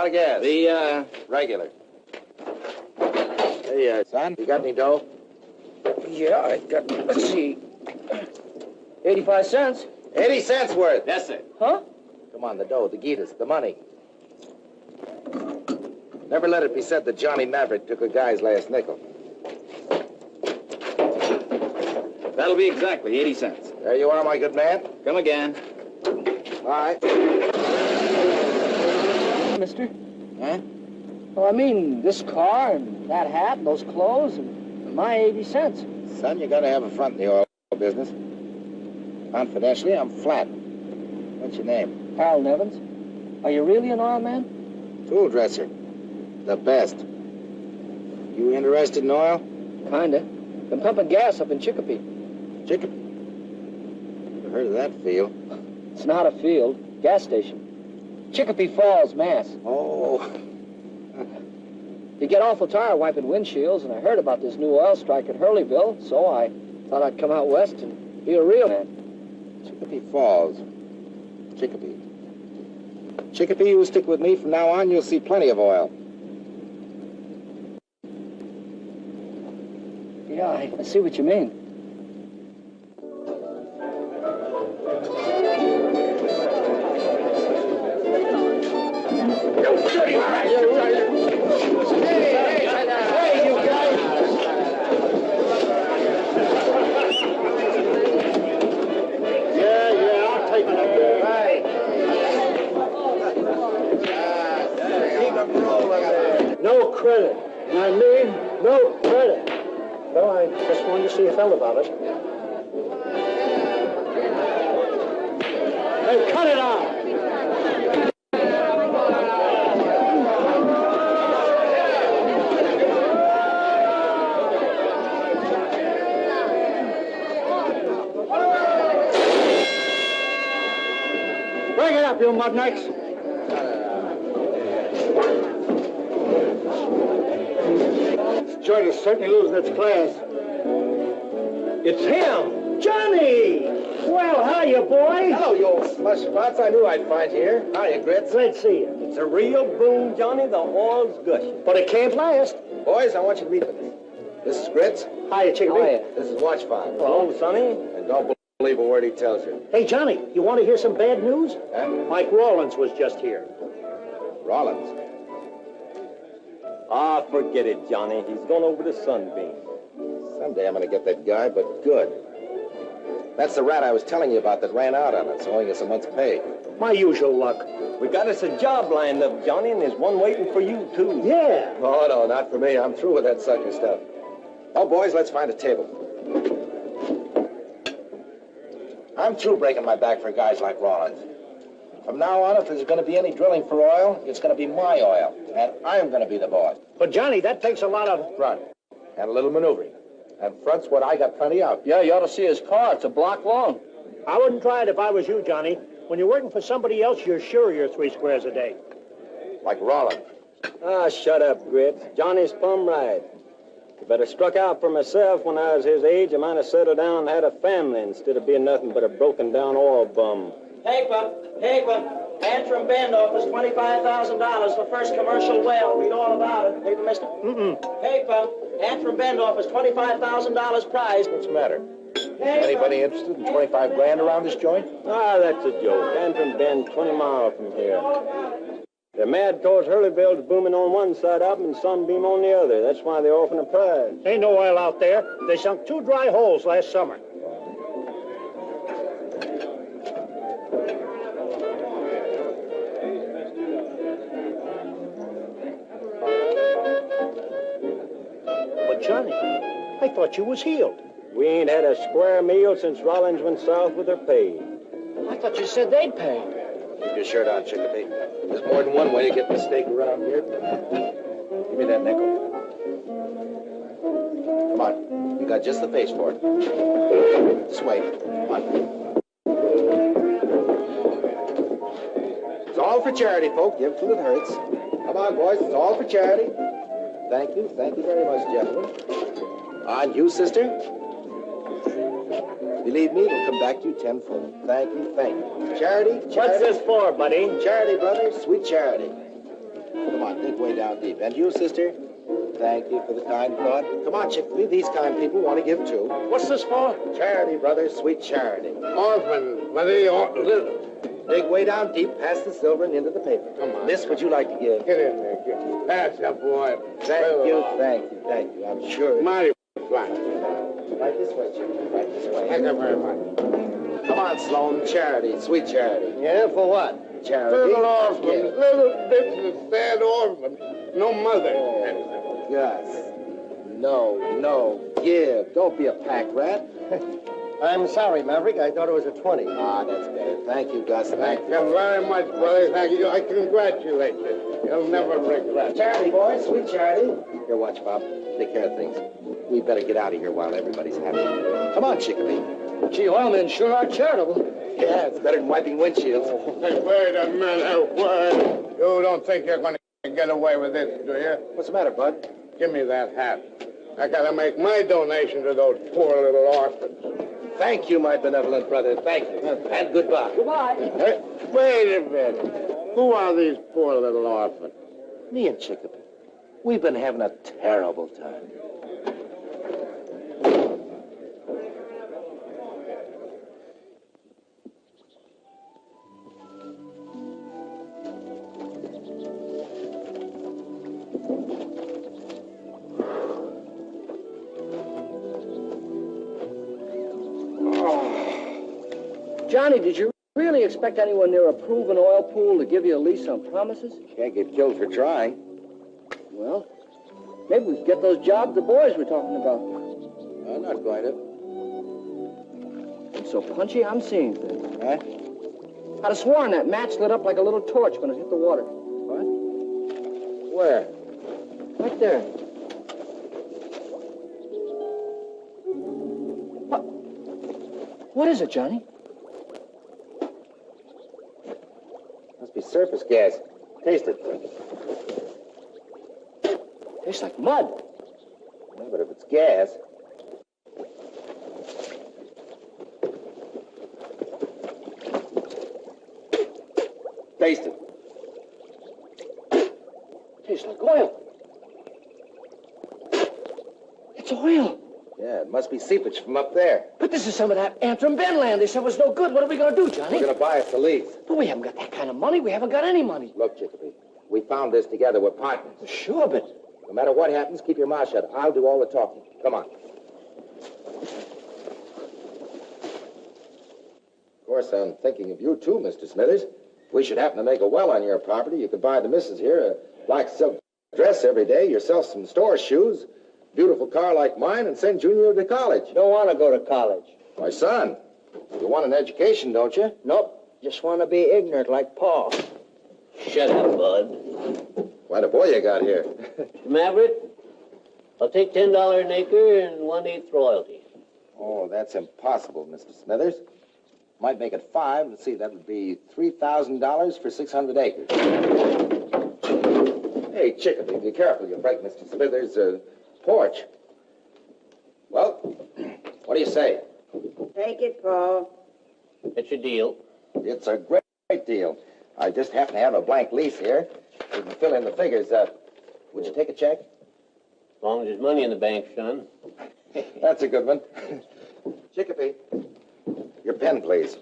lot of gas? The, Regular. Hey, son, you got any dough? Yeah, I got, let's see, 85 cents. 80 cents worth. Yes, sir. Huh? Come on, the dough, the Gitas, the money. Never let it be said that Johnny Maverick took a guy's last nickel. That'll be exactly 80 cents. There you are, my good man. Come again. All right. Mister? Huh? Well, I mean, this car and that hat and those clothes and my 80 cents. Son, you gotta have a front in the oil business. Confidentially, I'm flat. What's your name? Arlen Evans. Are you really an oil man? Tool dresser. The best. You interested in oil? Kinda. Been pumping gas up in Chicopee. Chicopee? Never heard of that field. It's not a field. Gas station. Chicopee Falls, Mass. Oh. You get awful tired wiping windshields, and I heard about this new oil strike at Hurleyville, so I thought I'd come out west and be a real man. Chicopee Falls. Chicopee. Chicopee, you stick with me. From now on, you'll see plenty of oil. Yeah, I see what you mean. Hey, you guys! Yeah, I'll take it up there. Right. Keep them rolling there. No credit. I mean, no credit. Well, I just wanted to see a fellow about it. Hey, cut it out! Bring it up, you mudnecks! This joint is certainly losing its class. It's him! Johnny! Well, hiya, boy. Hello, you old slush spots. I knew I'd find you here. Hiya, Grits. Glad to see you. It's a real boom, Johnny. The oil's gushing. But it can't last. Boys, I want you to meet with me. This is Grits. Hiya, Chickabee. Hiya. This is Watchfire. Hello, Sonny. And don't believe a word he tells you. Hey, Johnny, you want to hear some bad news? Huh? Mike Rawlins was just here. Rollins. Ah, forget it, Johnny. He's gone over to Sunbeam. Someday I'm going to get that guy, but good. That's the rat I was telling you about that ran out on us, owing us a month's pay. My usual luck. We got us a job lined up, Johnny, and there's one waiting for you, too. Yeah. Oh, no, not for me. I'm through with that sucker stuff. Oh, boys, let's find a table. I'm through breaking my back for guys like Rollins. From now on, if there's going to be any drilling for oil, it's going to be my oil, and I'm going to be the boss. But, Johnny, that takes a lot of... Front, and a little maneuvering. And front's what I got plenty of. Yeah, you ought to see his car. It's a block long. I wouldn't try it if I was you, Johnny. When you're working for somebody else, you're sure you're 3 squares a day. Like Rollins. Ah, shut up, Grits. Johnny's plumb right. If I'd have struck out for myself when I was his age, I might have settled down and had a family instead of being nothing but a broken-down oil bum. Paper. Antrim Bend offers $25,000 for first commercial well. Read all about it. Paper, mister? Paper. Antrim Bend offers $25,000 prize. What's the matter? Anybody interested in 25 grand around this joint? Ah, that's a joke. Antrim Bend, 20 miles from here. They're mad cause Hurleyville's booming on one side up and Sunbeam on the other. That's why they're offering a prize. Ain't no oil out there. They sunk 2 dry holes last summer. But, Johnny, I thought you was healed. We ain't had a square meal since Rollins went south with her pay. I thought you said they'd pay. Keep your shirt on, Chickabee. There's more than one way to get mistake around here. Give me that nickel. Come on. You got just the face for it. This way. Come on. It's all for charity, folk. Give till it hurts. Come on, boys. It's all for charity. Thank you. Thank you very much, gentlemen. And you, sister? Believe me, it'll come back to you tenfold. Thank you, thank you. Charity, charity. What's this for, buddy? Charity, brother, sweet charity. Come on, dig way down deep. And you, sister? Thank you for the kind thought. Come on, Chickpea. These kind people want to give too. What's this for? Charity, brother. Sweet charity. Orphans. But they little. Dig way down deep, past the silver and into the paper. Come on. Miss, would you like to give? Get in there. Pass up, boy. Thank you, thank you, thank you. I'm sure. Mighty fine. Right this way, Chickpea. Right this way. Thank you very much. Come on, Sloan. Charity. Sweet charity. Yeah, for what? Charity. Little orphans. Yeah. Little bits of sad orphans. No mother. Gus. No. Give. Don't be a pack rat. I'm sorry, Maverick. I thought it was a 20. Ah, that's better. Thank you, Gus. Thank you very much, brother. Thank you. I congratulate you. You'll never regret it. Charity, boys. Sweet charity. Here, watch, Bob. Take care of things. We better get out of here while everybody's happy. Come on, Chickpea. Gee, oilmen sure are charitable. Yeah, it's better than wiping windshields. Hey, wait a minute. Wait. You don't think you're going to get away with this, do you? What's the matter, Bud? Give me that hat. I got to make my donation to those poor little orphans. Thank you, my benevolent brother. Thank you. And goodbye. Goodbye. Hey, wait a minute. Who are these poor little orphans? Me and Chickpea. We've been having a terrible time. Johnny, did you really expect anyone near a proven oil pool to give you a lease on promises? Can't get killed for trying. Well, maybe we could get those jobs the boys were talking about. I'm not going to. I'm so punchy, I'm seeing things. Huh? I'd have sworn that match lit up like a little torch when it hit the water. What? Where? Right there. What is it, Johnny? Must be surface gas. Taste it. Tastes like mud. Yeah, but if it's gas... Taste it. Tastes like oil. It's oil. Yeah, it must be seepage from up there. But this is some of that Antrim Ben land they said was no good. What are we going to do, Johnny? We're going to buy us a lease. But we haven't got that kind of money. We haven't got any money. Look, Chickpea, we found this together. We're partners. Sure, but... No matter what happens, keep your mouth shut. I'll do all the talking. Come on. Of course, I'm thinking of you, too, Mr. Smithers. If we should happen to make a well on your property, you could buy the missus here a black silk dress every day, yourself some store shoes, beautiful car like mine, and send Junior to college. Don't want to go to college. My son, you want an education, don't you? Nope. Just want to be ignorant like Paul. Shut up, Bud. Quite a boy you got here. Maverick, I'll take $10 an acre and 1/8 royalty. Oh, that's impossible, Mr. Smithers. Might make it 5. Let's see, that would be $3,000 for 600 acres. Hey, Chickpea, be careful. You'll break Mr. Smithers' porch. Well, what do you say? Take it, Paul. It's a deal. It's a great deal. I just happen to have a blank lease here. We can fill in the figures. Would you take a check? As long as there's money in the bank, son. That's a good one. Chickpea, your pen, please.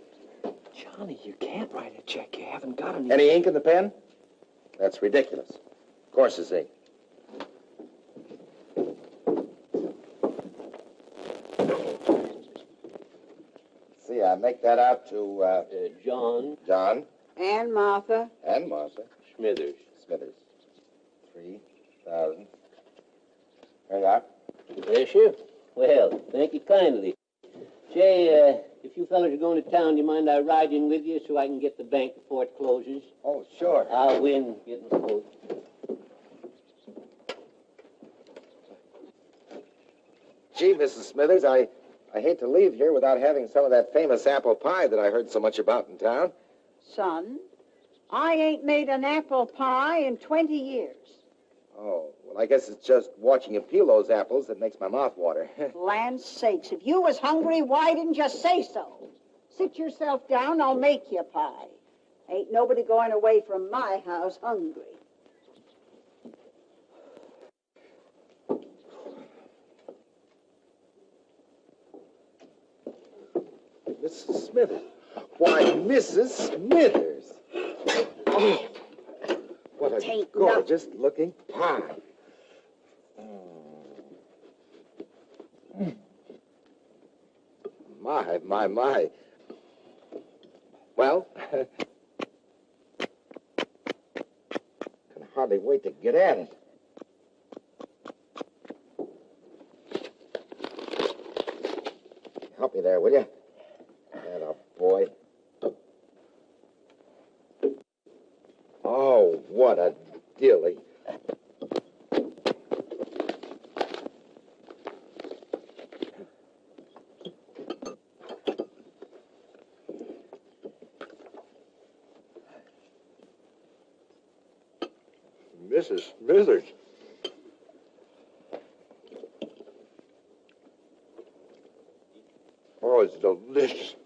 Johnny, you can't write a check. You haven't got any... Any ink in the pen? That's ridiculous. Of course it's ink. See, I make that out to, John John And Martha. and Martha Smithers. Smithers. 3,000. There you are. Bless you. Well, thank you kindly. Say, if you fellas are going to town, do you mind I ride in with you so I can get the bank before it closes? Oh, sure. I'll win getting the vote. Gee, Mrs. Smithers, I hate to leave here without having some of that famous apple pie that I heard so much about in town. Son, I ain't made an apple pie in 20 years. Oh, well, I guess it's just watching you peel those apples that makes my mouth water. Land's sakes, if you was hungry, why didn't you say so? Sit yourself down, I'll make you a pie. Ain't nobody going away from my house hungry. Mrs. Smithers. Why, Mrs. Smithers. Oh, what a Tain't gorgeous looking pie. My. Well, can hardly wait to get at it. Help me there, will you? Atta boy. Oh, what a dilly. Mrs. Smithers. Oh, it's delicious.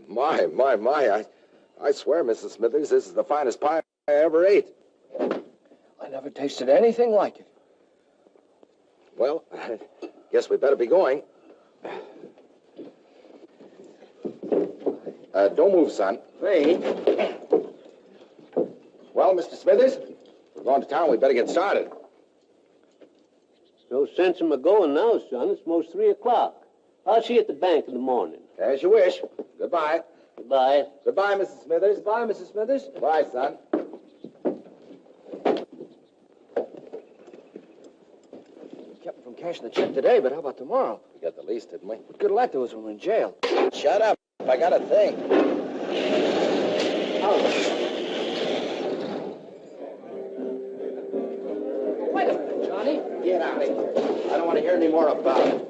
My. I swear, Mrs. Smithers, this is the finest pie I ever ate. I never tasted anything like it. Well, guess we better be going. Don't move, son. Hey. Well, Mr. Smithers, we're going to town. We better get started. No sense in my going now, son. It's most 3 o'clock. I'll see you at the bank in the morning. As you wish. Goodbye. Goodbye. Goodbye, Mrs. Smithers. Goodbye, Mrs. Smithers. Bye, son. Kept him from cashing the check today, but how about tomorrow? We got the lease, didn't we? What good will that do us when we're in jail? Shut up. I got a thing. Wait a minute, Johnny. Get out of here. I don't want to hear any more about it.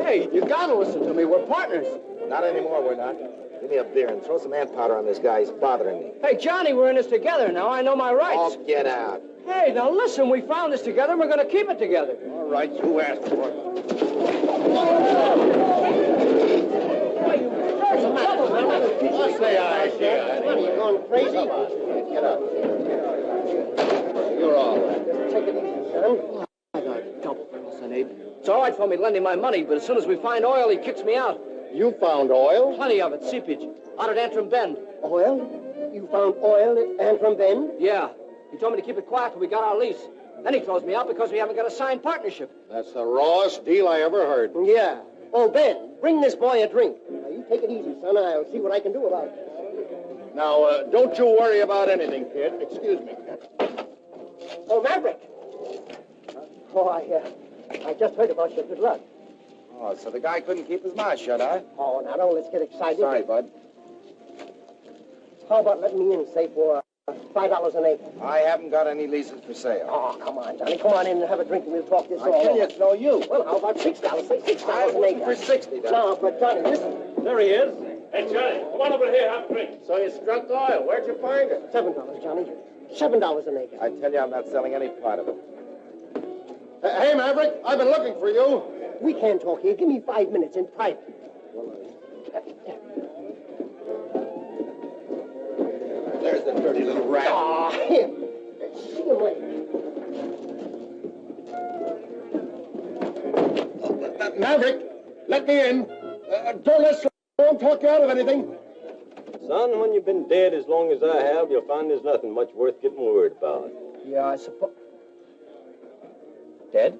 Hey, you gotta listen to me. We're partners. Not anymore, we're not. Give me a beer and throw some ant powder on this guy. He's bothering me. Hey, Johnny, we're in this together now. I know my rights. Oh, get out. Hey, now listen, we found this together and we're gonna keep it together. All right, you asked for it. What's the idea? What, are you going crazy? Get up. You're all right. Take it easy, son. I got a double cross on Abe. It's all right for me lending my money, but as soon as we find oil, he kicks me out. You found oil? Plenty of it, seepage, out at Antrim Bend. Oil? You found oil at Antrim Bend? Yeah. He told me to keep it quiet till we got our lease. Then he throws me out because we haven't got a signed partnership. That's the rawest deal I ever heard. Yeah. Oh, Ben, bring this boy a drink. Now, you take it easy, son. I'll see what I can do about it. Now, don't you worry about anything, kid. Excuse me. Oh, Maverick. Oh, I just heard about your good luck. Oh, so the guy couldn't keep his mouth shut, huh? Oh, now don't let's get excited. Sorry, bud. How about letting me in, say, for $5 an acre? I haven't got any leases for sale. Oh, come on, Johnny. Come on in and have a drink and we'll talk this I all tell you, over. it's no use. Well, how about $6? Say $6 I an wouldn't acre. for 60, Doc. No, but Johnny, listen. There he is. Hey, Johnny, come on over here, have a drink. So you struck oil. Where'd you find it? $7, Johnny. $7 an acre. I tell you, I'm not selling any part of it. Hey, Maverick, I've been looking for you. We can't talk here. Give me 5 minutes in private. There's the dirty little rat. Ah, him. See him later. Maverick, let me in. Don't talk you out of anything. Son, when you've been dead as long as I have, you'll find there's nothing much worth getting worried about. Yeah, I suppose. Dead?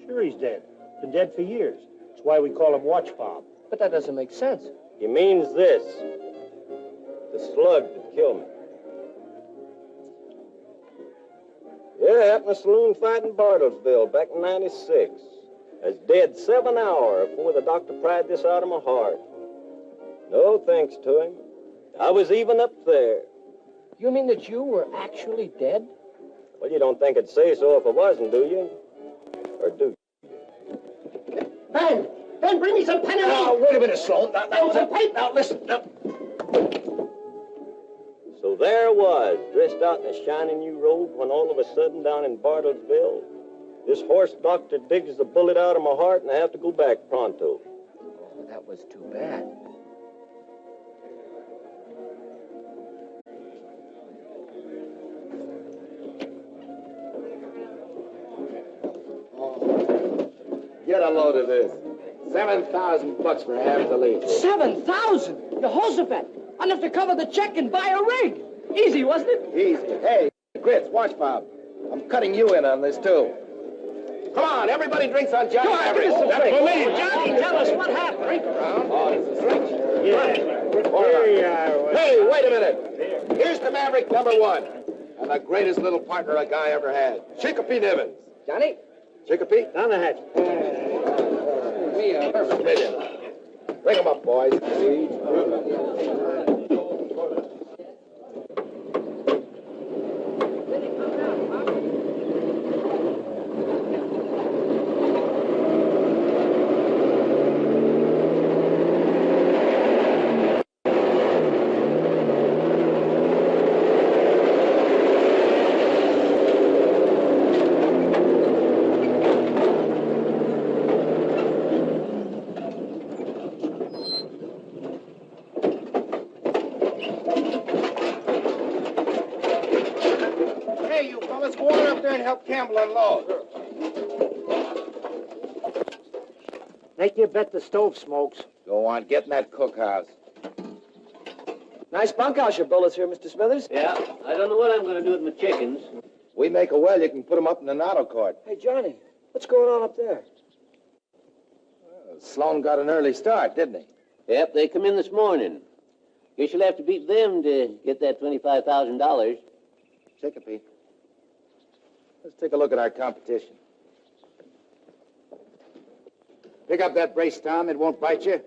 Sure he's dead. Been dead for years. That's why we call him Watch Fob. But that doesn't make sense. He means this. The slug that killed me. Yeah, happened in a saloon fight in Bartlesville back in '96. I was dead 7 hours before the doctor pried this out of my heart. No thanks to him. I was even up there. You mean that you were actually dead? Well, you don't think I'd say so if I wasn't, do you? Or do you? Ben, bring me some pen and Now, ink. wait a minute, Sloan. Some paper. Now, listen. Now. So there I was, dressed out in a shiny new robe, when all of a sudden down in Bartlesville, this horse doctor digs the bullet out of my heart and I have to go back pronto. Oh, that was too bad. load of this. 7,000 bucks for half the lease. 7,000? Jehoshaphat, enough to cover the check and buy a rig. Easy, wasn't it? Easy. Hey, Grits, watch, Bob. I'm cutting you in on this, too. Come on, everybody drinks on Johnny Maverick. Johnny, tell us what happened. Drink around. Oh, this is rich. Yeah. Hey, wait a minute. Here's the Maverick #1. And the greatest little partner a guy ever had. Chicopee Nivens. Johnny? Chicopee? Down the hatch. Perfect million. Bring them up, boys. Campbell unload. Make you bet the stove smokes. Go on, get in that cookhouse. Nice bunkhouse you built us here, Mr. Smithers. Yeah, I don't know what I'm going to do with my chickens. We make a well, you can put them up in an auto court. Hey, Johnny, what's going on up there? Sloan got an early start, didn't he? Yep, they come in this morning. Guess you'll have to beat them to get that $25,000. Chicopee. Let's take a look at our competition. Pick up that brace, Tom. It won't bite you.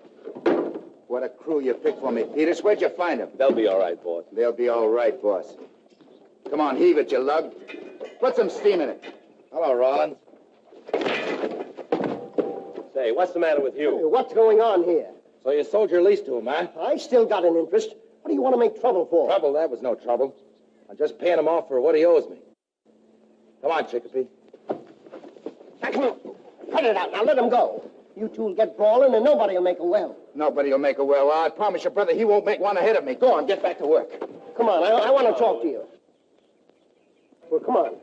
What a crew you picked for me, Peters. Where'd you find them? They'll be all right, boss. They'll be all right, boss. Come on, heave it, you lug. Put some steam in it. Hello, Rollins. Say, what's the matter with you? What's going on here? So you sold your lease to him, huh? I still got an interest. What do you want to make trouble for? Trouble? That was no trouble. I'm just paying him off for what he owes me. Come on, Chicopee. Now, come on. Cut it out. Now, let him go. You two will get brawling, and nobody will make a well. Nobody will make a well. I promise you, brother, he won't make one ahead of me. Go on, get back to work. Come on. I want to talk to you. Well, come on.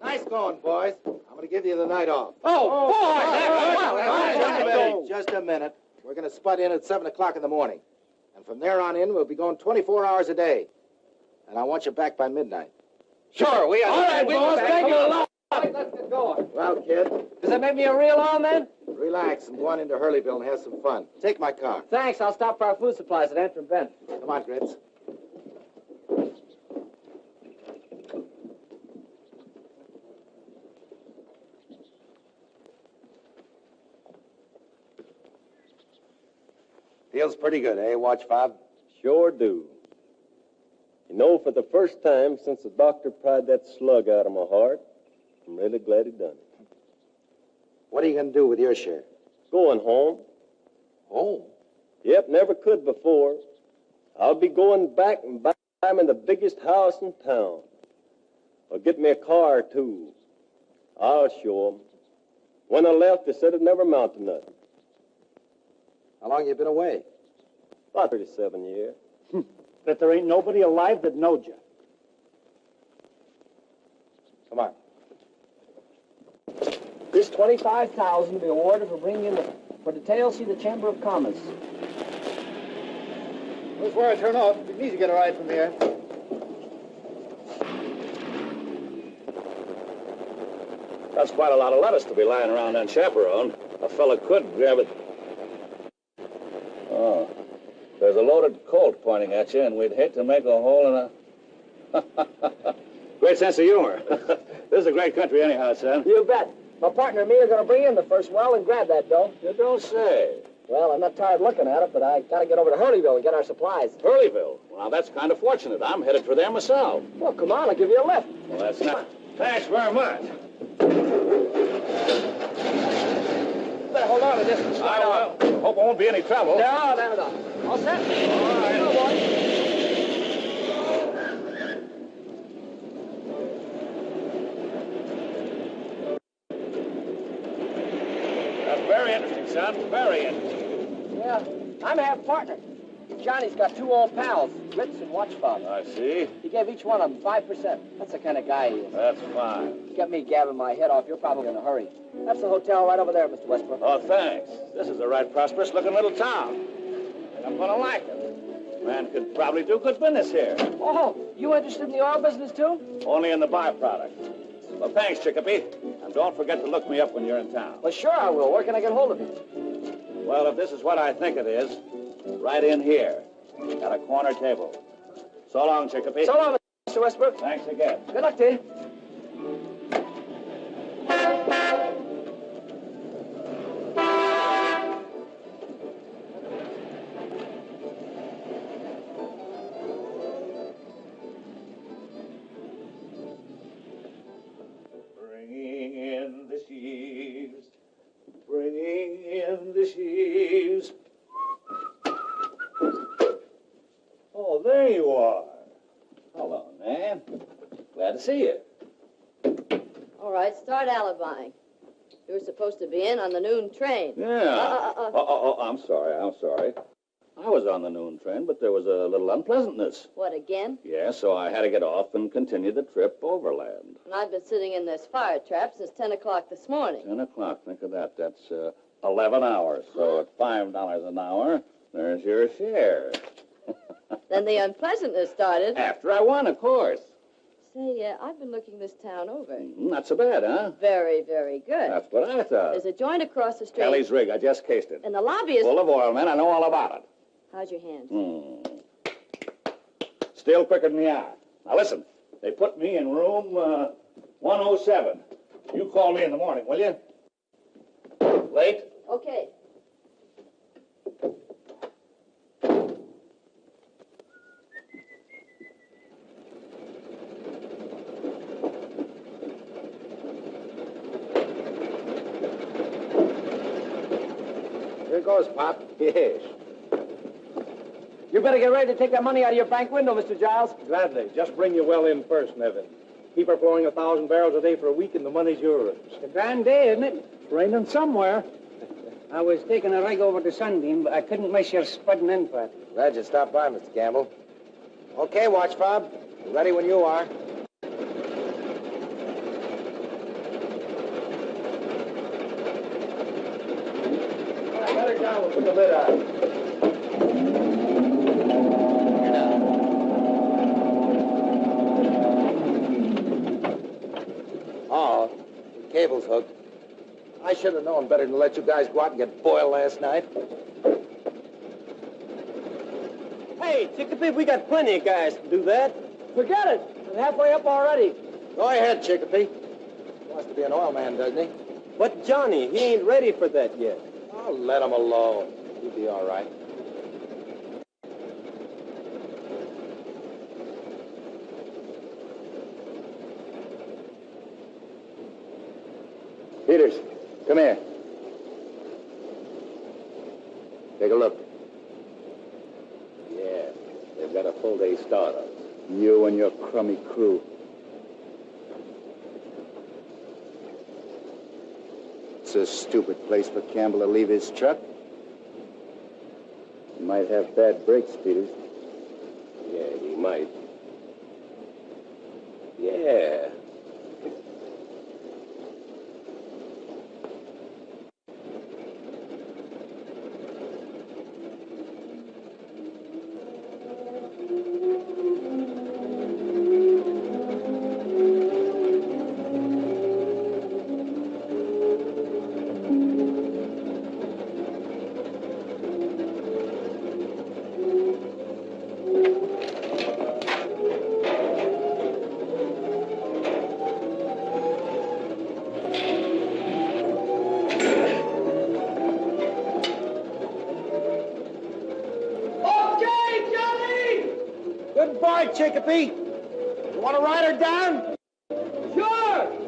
Nice going, boys. I'm going to give you the night off. Just a minute. We're going to spud in at 7 o'clock in the morning. And from there on in, we'll be going 24 hours a day. And I want you back by midnight. Sure, we are. All right, boss, thank you a lot. Let's get going. Well, kid, Does that make me a real arm, then? relax and go on into Hurleyville and have some fun. Take my car. Thanks. I'll stop for our food supplies at Antrim Bend. Come on, Grits. Feels pretty good, eh, Watch Fob? Sure do. You know, for the first time since the doctor pried that slug out of my heart, I'm really glad he done it. What are you going to do with your share? Going home. Home? Yep, never could before. I'll be going back and buy me the biggest house in town. Or get me a car, too. I'll show 'em. When I left, they said it'd never amount to nothing. How long you been away? About 37 years. Bet there ain't nobody alive that knowed you. Come on. This $25,000 will be awarded for bringing in for details, see the Chamber of Commerce. That's where I turn off. It's easy to get a ride from here. That's quite a lot of lettuce to be lying around unchaperoned. A fella could grab it. Oh, there's a loaded Colt pointing at you, and we'd hate to make a hole in a... Great sense of humor. This is a great country anyhow, son. You bet. My partner and me are going to bring in the first well and grab that dough. You don't say. Well, I'm not tired looking at it, but I got to get over to Hurleyville and get our supplies. Hurleyville? Well, that's kind of fortunate. I'm headed for there myself. Well, come on, I'll give you a lift. Well, that's not... Thanks very much. Better hold on to this. I will. Hope there won't be any trouble. No. All set? All right. Go, boy. That's very interesting, son. Very interesting. Yeah, I'm half partner. Johnny's got two old pals, Ritz and Watchfob. I see. He gave each one of them 5%. That's the kind of guy he is. That's fine. You got me gabbing my head off. You're probably in a hurry. That's the hotel right over there, Mr. Westbrook. Oh, thanks. This is a right prosperous-looking little town. And I'm gonna like it. Man could probably do good business here. Oh, you interested in the oil business, too? Only in the byproduct. Well, thanks, Chicopee. And don't forget to look me up when you're in town. Well, sure I will. Where can I get hold of you? Well, if this is what I think it is, right in here. Got a corner table. So long, Chicopee. So long, Mr. Westbrook. Thanks again. Good luck to you. Bringing in the sheaves. Bringing in the sheaves. Oh, there you are. Hello, man. Glad to see you. All right, start alibying. You were supposed to be in on the noon train. Yeah. I'm sorry. I was on the noon train, but there was a little unpleasantness. What, again? Yeah, so I had to get off and continue the trip overland. And I've been sitting in this fire trap since 10 o'clock this morning. 10 o'clock, think of that. That's 11 hours. So at $5 an hour, there's your share. Then the unpleasantness started. After I won, of course. Say, I've been looking this town over. Not so bad, huh? Very, very good. That's what I thought. There's a joint across the street. Kelly's rig, I just cased it. And the lobby is... Full of oil, man. I know all about it. How's your hand? Still quicker than the eye. Now, listen. They put me in room 107. You call me in the morning, will you? Late? Okay. Here goes, Pop. Yes. You better get ready to take that money out of your bank window, Mr. Giles. Gladly. Just bring your well in first, Nevin. Keep her flowing 1,000 barrels a day for a week, and the money's yours. It's a grand day, isn't it? It's raining somewhere. I was taking a rig over to Sunbeam, but I couldn't miss your spudding in for it. Glad you stopped by, Mr. Campbell. Okay, Watchfob. Ready when you are. Let her down. We'll put the lid on. Oh, the cable's hooked. I should have known better than to let you guys go out and get boiled last night. Hey, Chicopee, we got plenty of guys to do that. Forget it. I'm halfway up already. Go ahead, Chicopee. Wants to be an oil man, doesn't he? But Johnny, he ain't ready for that yet. I'll let him alone. He'll be all right. Peters, come here. Take a look. Yeah, they've got a full day start on us. You and your crummy crew. It's a stupid place for Campbell to leave his truck. He might have bad brakes, Peters. Yeah, he might. Yeah. Good boy, Chicopee. You want to ride her down? Sure.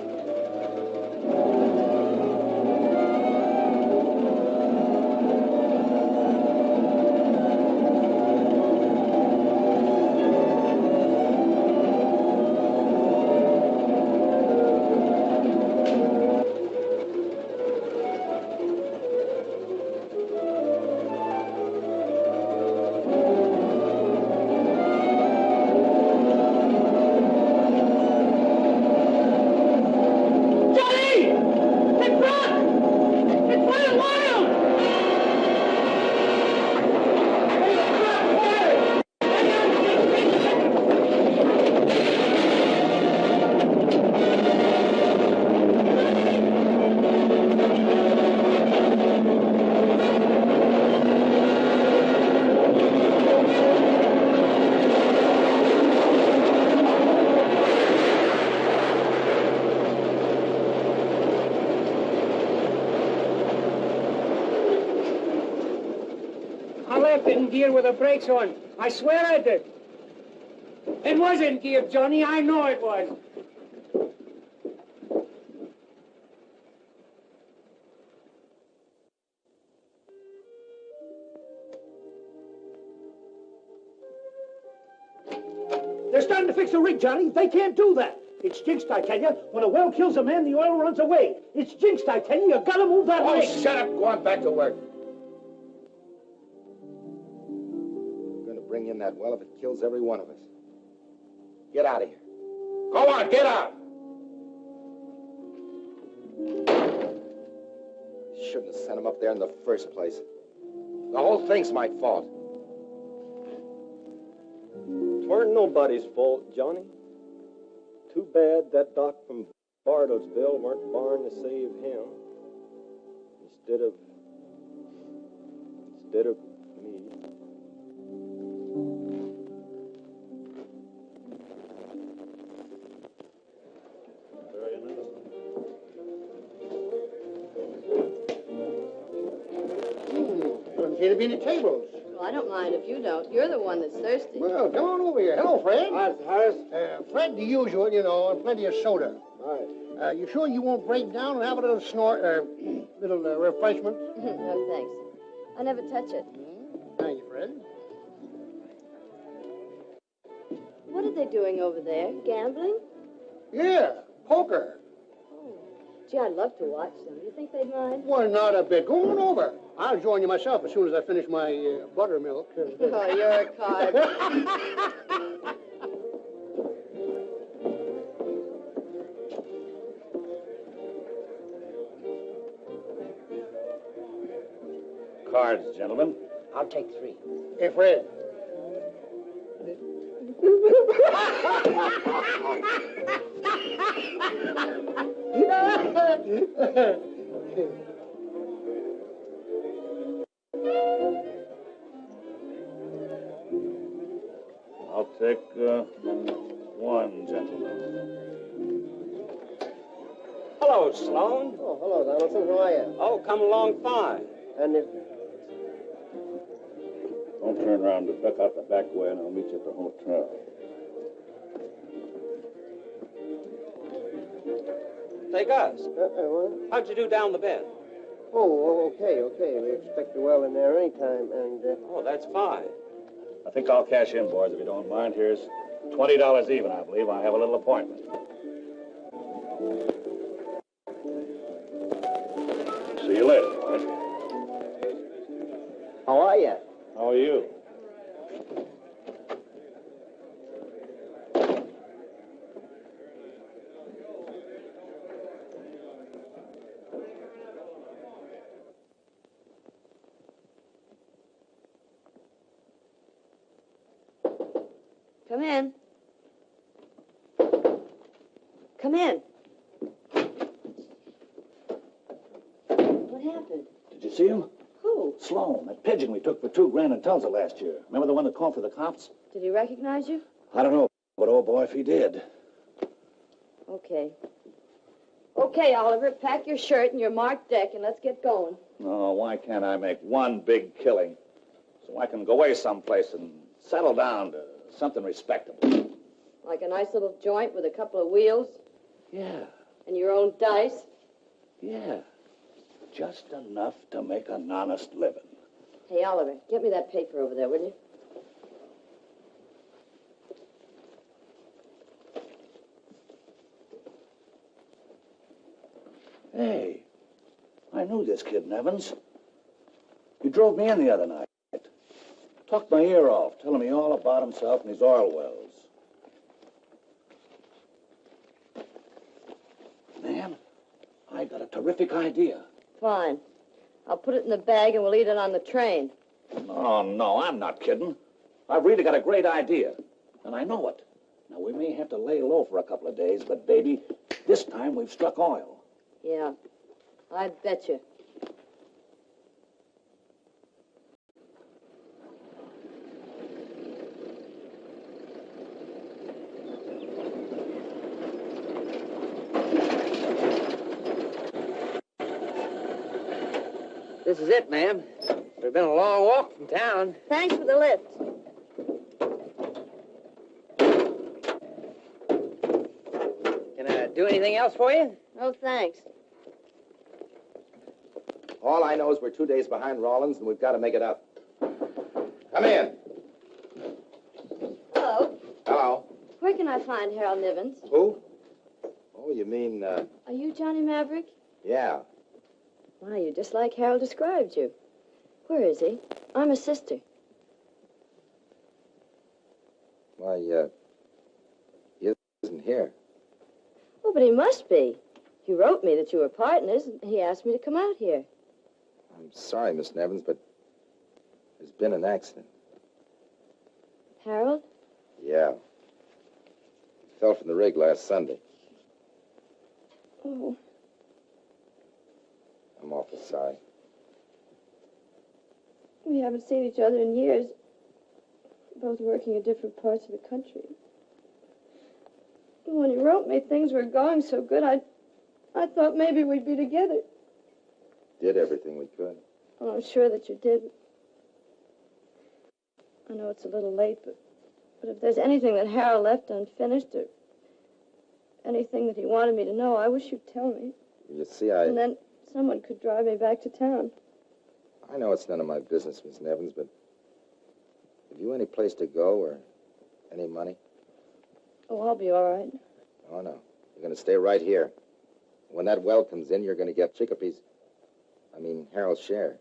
In gear with the brakes on. I swear I did. It was in gear, Johnny. I know it was. They're starting to fix the rig, Johnny. They can't do that. It's jinxed, I tell you. When a well kills a man, the oil runs away. It's jinxed, I tell you. You gotta move that rig. Oh, shut up. Go on back to work. Bring in that well if it kills every one of us. Get out of here. Go on, get out! Shouldn't have sent him up there in the first place. The whole thing's my fault. Tweren't nobody's fault, Johnny. Too bad that doc from Bartlesville weren't born to save him. Instead of me. Doesn't seem to be any tables. Well, I don't mind if you don't. You're the one that's thirsty. Well, come on over here. Hello, Fred. Hi, Harris. Fred, the usual, you know, and plenty of soda. All right. You sure you won't break down and have a little little refreshment? No, thanks. I never touch it. Thank you, Fred. What are they doing over there? Gambling? Yeah, poker. Oh, gee, I'd love to watch them. Do you think they'd mind? Well, not a bit. Go on over. I'll join you myself as soon as I finish my buttermilk. Oh, you're a card. Cards, gentlemen. I'll take 3. Hey, Fred. I'll take 1, gentlemen. Hello, Sloan. Oh, hello, Donaldson. How are you? Oh, come along fine. And if... Don't turn around and duck out the back way, and I'll meet you at the hotel. Say, Gus, what? how'd you do down the bed? Oh, okay. We expect the well in there anytime, and... Oh, that's fine. I think I'll cash in, boys, if you don't mind. Here's $20 even, I believe. I have a little appointment. See you later, boys. How are you? How are you? Come in. Come in. What happened? Did you see him? Who? Sloan, that pigeon we took for $2 grand in Tulsa last year. Remember the one that called for the cops? Did he recognize you? I don't know, but oh boy, if he did. Okay. Okay, Oliver, pack your shirt and your marked deck and let's get going. Oh, why can't I make one big killing so I can go away someplace and settle down to something respectable. Like a nice little joint with a couple of wheels? Yeah, And your own dice? yeah. Just enough to make an honest living. Hey, Oliver, get me that paper over there, will you? Hey, I knew this kid, Nevins. He drove me in the other night. Talked my ear off, telling me all about himself and his oil wells. Man, I got a terrific idea. Fine. I'll put it in the bag and we'll eat it on the train. No, I'm not kidding. I've really got a great idea, and I know it. Now, we may have to lay low for a couple of days, but, baby, this time we've struck oil. Yeah, I bet you. This is it, ma'am. It's been a long walk from town. Thanks for the lift. Can I do anything else for you? Oh, thanks. All I know is we're 2 days behind Rollins, and we've got to make it up. Come in. Hello. Hello. Where can I find Harold Nivens? Who? Oh, you mean, Are you Johnny Maverick? yeah. Why, you're just like Harold described you. Where is he? I'm his sister. Why, he isn't here. Oh, but he must be. He wrote me that you were partners, and he asked me to come out here. I'm sorry, Miss Nevins, but there's been an accident. Harold? Yeah. He fell from the rig last Sunday. Oh. I'm awful sorry. We haven't seen each other in years. Both working in different parts of the country. When he wrote me things were going so good, I thought maybe we'd be together. Did everything we could. Oh, I'm sure that you did. I know it's a little late, but if there's anything that Harold left unfinished or anything that he wanted me to know, I wish you'd tell me. You see, And then someone could drive me back to town. I know it's none of my business, Miss Nevins, but have you any place to go or any money? Oh, I'll be all right. Oh, no. You're going to stay right here. When that well comes in, you're going to get Harold's share.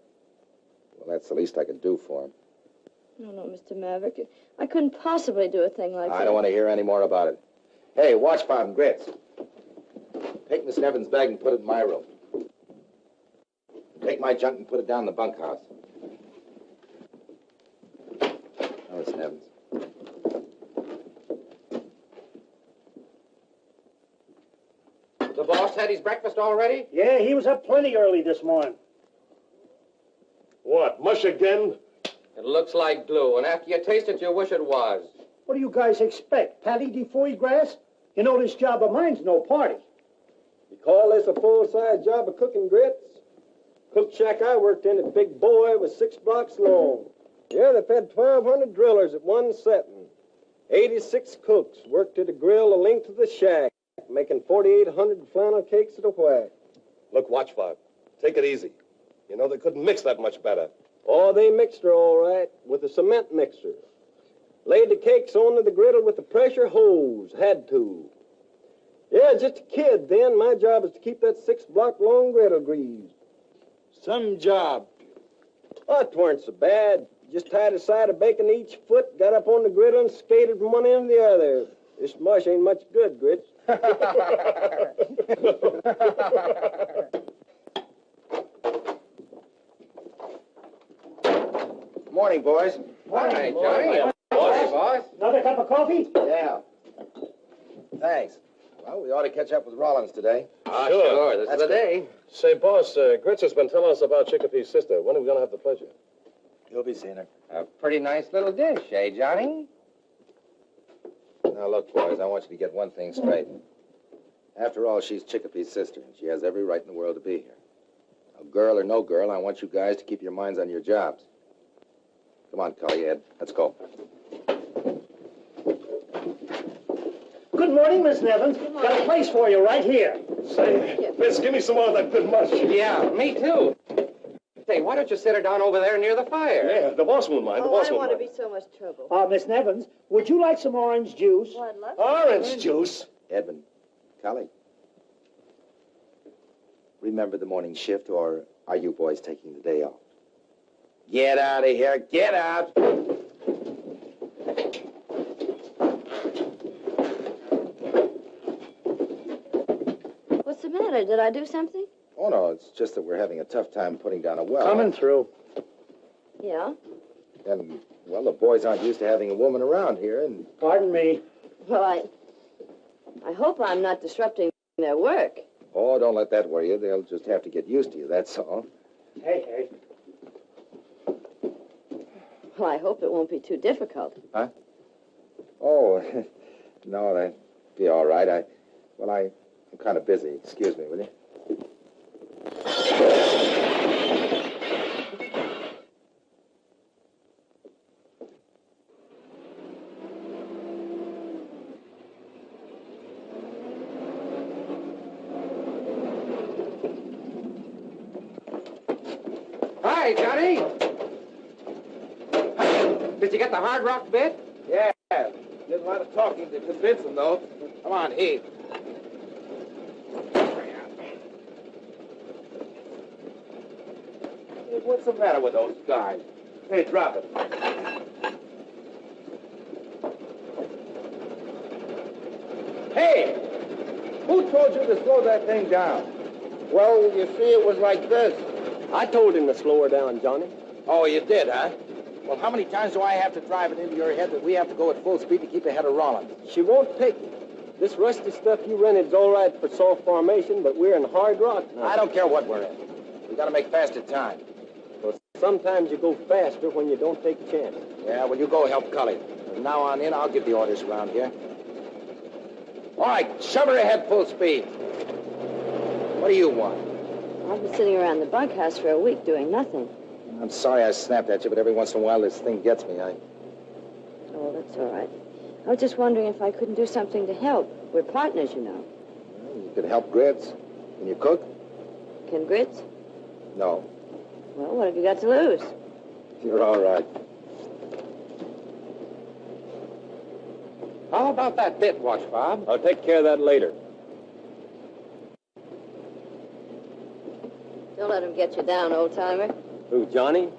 Well, that's the least I could do for him. No, Mr. Maverick. I couldn't possibly do a thing like that. I don't want to hear any more about it. Hey, watch Bob and Grits. Take Miss Nevins' bag and put it in my room. Take my junk and put it down in the bunkhouse. Oh, Miss Nevins. The boss had his breakfast already? Yeah, he was up plenty early this morning. What, mush again? It looks like glue, and after you taste it, you wish it was. What do you guys expect? Patty de foie grass? You know this job of mine's no party. You call this a full-size job of cooking grits? Cook shack I worked in at Big Boy was 6 blocks long. Yeah, they fed 1,200 drillers at one setting. 86 cooks worked at a grill the length of the shack, making 4,800 flannel cakes at a whack. Look, Watchfob, take it easy. You know they couldn't mix that much better. Oh, they mixed her all right with a cement mixer. Laid the cakes onto the griddle with the pressure hose. Had to. Yeah, just a kid then. My job was to keep that 6-block-long griddle greased. Some job. Oh, it weren't so bad. Just tied a side of bacon to each foot, got up on the griddle, and skated from one end to the other. This mush ain't much good, Grits. Morning, boys. Morning, Johnny. Morning, boss. Another cup of coffee? Yeah. Thanks. Well, we ought to catch up with Rollins today. Sure. This is the day. Say, boss, Grits has been telling us about Chickapoo's sister. When are we going to have the pleasure? You'll be seeing her. A pretty nice little dish, eh, Johnny? Now, look, boys, I want you to get one thing straight. After all, she's Chickapoo's sister, and she has every right in the world to be here. Now, girl or no girl, I want you guys to keep your minds on your jobs. Come on, Collie Ed. Let's go. good morning, Miss Nevins. Got a place for you right here. Say, Miss, give me some more of that good mush. Yeah, me too. Say, why don't you sit her down over there near the fire? Yeah, the boss won't mind. The Oh, boss I don't won't want to mind. be so much trouble. Miss Nevins, would you like some orange juice? Well, I'd love Orange juice. Edmund, Cully, remember the morning shift, or are you boys taking the day off? Get out of here. Get out. What's the matter? Did I do something? Oh, no, it's just that we're having a tough time putting down a well. Coming through. Yeah? And, well, the boys aren't used to having a woman around here, and... Pardon me. Well, I hope I'm not disrupting their work. Oh, don't let that worry you. They'll just have to get used to you, that's all. Hey. Well, I hope it won't be too difficult. Huh? Oh, no, that'd be all right. I'm kind of busy. Excuse me, will you? Hi, Johnny. Did you get the hard rock bit? Yeah. Did a lot of talking to convince them, though. Come on, Heath. Hey, what's the matter with those guys? Hey, drop it. Hey! Who told you to slow that thing down? Well, you see, it was like this. I told him to slow her down, Johnny. Oh, you did, huh? Well, how many times do I have to drive it into your head that we have to go at full speed to keep ahead of Rollins? She won't take it. This rusty stuff you rented's all right for soft formation, but we're in hard rock now. I don't care what we're in. We got to make faster time. Well, sometimes you go faster when you don't take a chance. Yeah, well, you go help Cully. From now on in, I'll give the orders around here. All right, shove her ahead full speed. What do you want? I've been sitting around the bunkhouse for a week doing nothing. I'm sorry I snapped at you, but every once in a while this thing gets me. Oh, that's all right. I was just wondering if I couldn't do something to help. We're partners, you know. Well, you could help Grits. Can you cook? Can Grits? No. Well, what have you got to lose? You're all right. How about that bit watch, Bob? I'll take care of that later. Don't let him get you down, old-timer. Who, Johnny?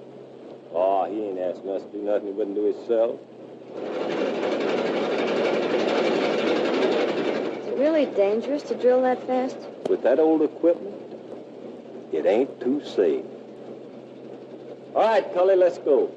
Oh, he ain't asking us to do nothing he wouldn't do himself. Is it really dangerous to drill that fast? With that old equipment, it ain't too safe. All right, Cully, let's go.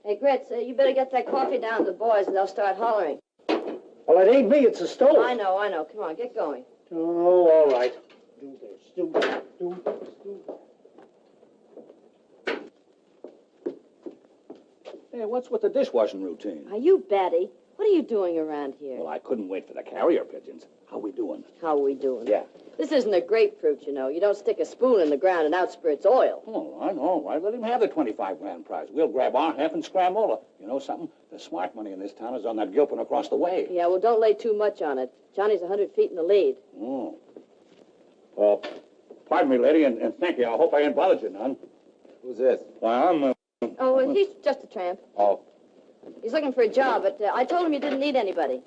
Hey, Grits, you better get that coffee down to the boys and they'll start hollering. Well, it ain't me, it's the stove. I know. Come on, get going. Oh, all right. Do this, do that, do this, do that. Hey, what's with the dishwashing routine? Are you batty? What are you doing around here? Well, I couldn't wait for the carrier pigeons. How we doing? How are we doing? Yeah. This isn't a grapefruit, you know. You don't stick a spoon in the ground and out spurts oil. Oh, I know. Why let him have the 25 grand prize? We'll grab our half and scramble. You know something? The smart money in this town is on that gilpin across the way. Yeah, well, don't lay too much on it. Johnny's 100 feet in the lead. Oh. Well, pardon me, lady, and thank you. I hope I ain't bothered you none. Who's this? Why, I'm... Oh, well, he's just a tramp. Oh. He's looking for a job, but I told him you didn't need anybody.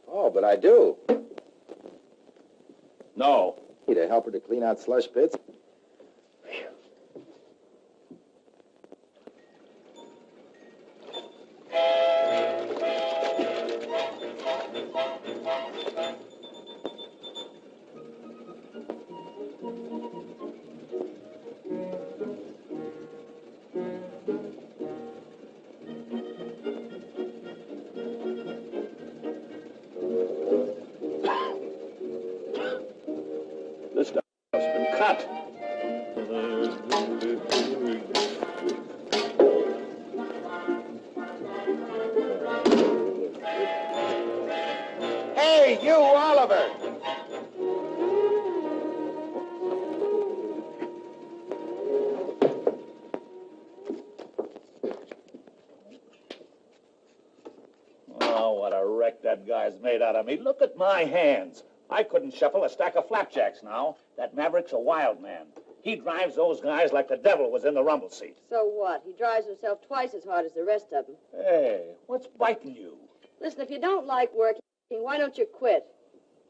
Oh, but I do. No. Need a helper to clean out slush pits? This stuff's been cut. Hey, you, Oliver! Oh, what a wreck that guy's made out of me. Look at my hands. I couldn't shuffle a stack of flapjacks now. That Maverick's a wild man. He drives those guys like the devil was in the rumble seat. So what? He drives himself twice as hard as the rest of them. Hey, what's biting you? Listen, if you don't like working, why don't you quit?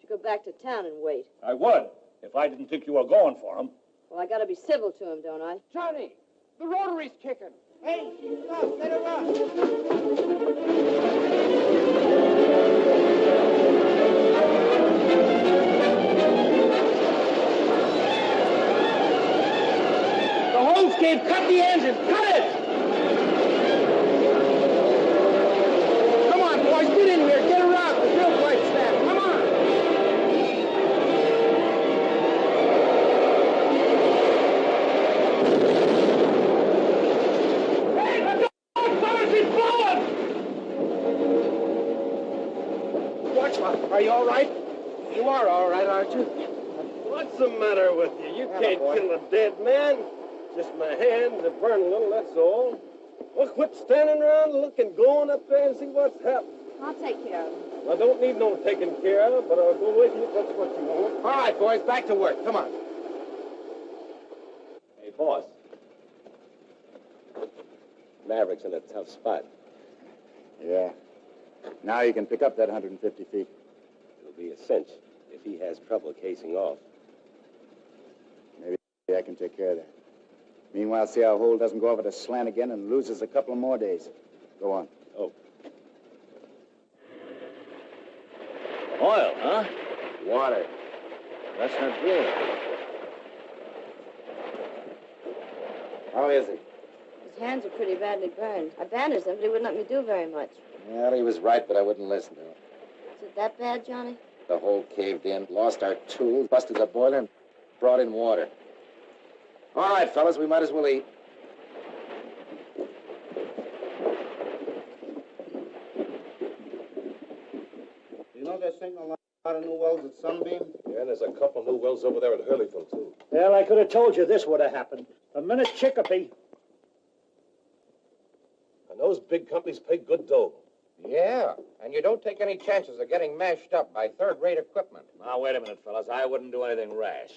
You go back to town and wait. I would, if I didn't think you were going for him. Well, I gotta be civil to him, don't I? Johnny, the rotary's kicking. Hey, stop, let her run. The hose gave, cut the engine, cut it! Come on, boys, get in here, get around. The drill pipe snap, come on! Hey, the dog, fellas, he's blowing! Watch out, are you all right? You are all right, aren't you? What's the matter with you? You can't kill a dead man. Just my hands are burning a little, that's all. Well, quit standing around looking, going up there and see what's happening. I'll take care of him. I don't need no taking care of, but I'll go with you if that's what you want. All right, boys, back to work. Come on. Hey, boss. Maverick's in a tough spot. Yeah. Now you can pick up that 150 feet. It'll be a cinch if he has trouble casing off. Maybe I can take care of that. Meanwhile, see our hole doesn't go over the slant again and loses a couple of more days. Go on. Oh. Oil, huh? Water. That's not good. How is he? His hands are pretty badly burned. I bandaged them, but he wouldn't let me do very much. Well, he was right, but I wouldn't listen to him. Is it that bad, Johnny? The hole caved in, lost our tools, busted the boiler, and brought in water. All right, fellas, we might as well eat. You know they're sinking a lot of new wells at Sunbeam? Yeah, and there's a couple new wells over there at Hurleyville, too. Well, I could have told you this would have happened. The minute Chicopee. And those big companies pay good dough. Yeah, and you don't take any chances of getting mashed up by third-rate equipment. Now, wait a minute, fellas. I wouldn't do anything rash.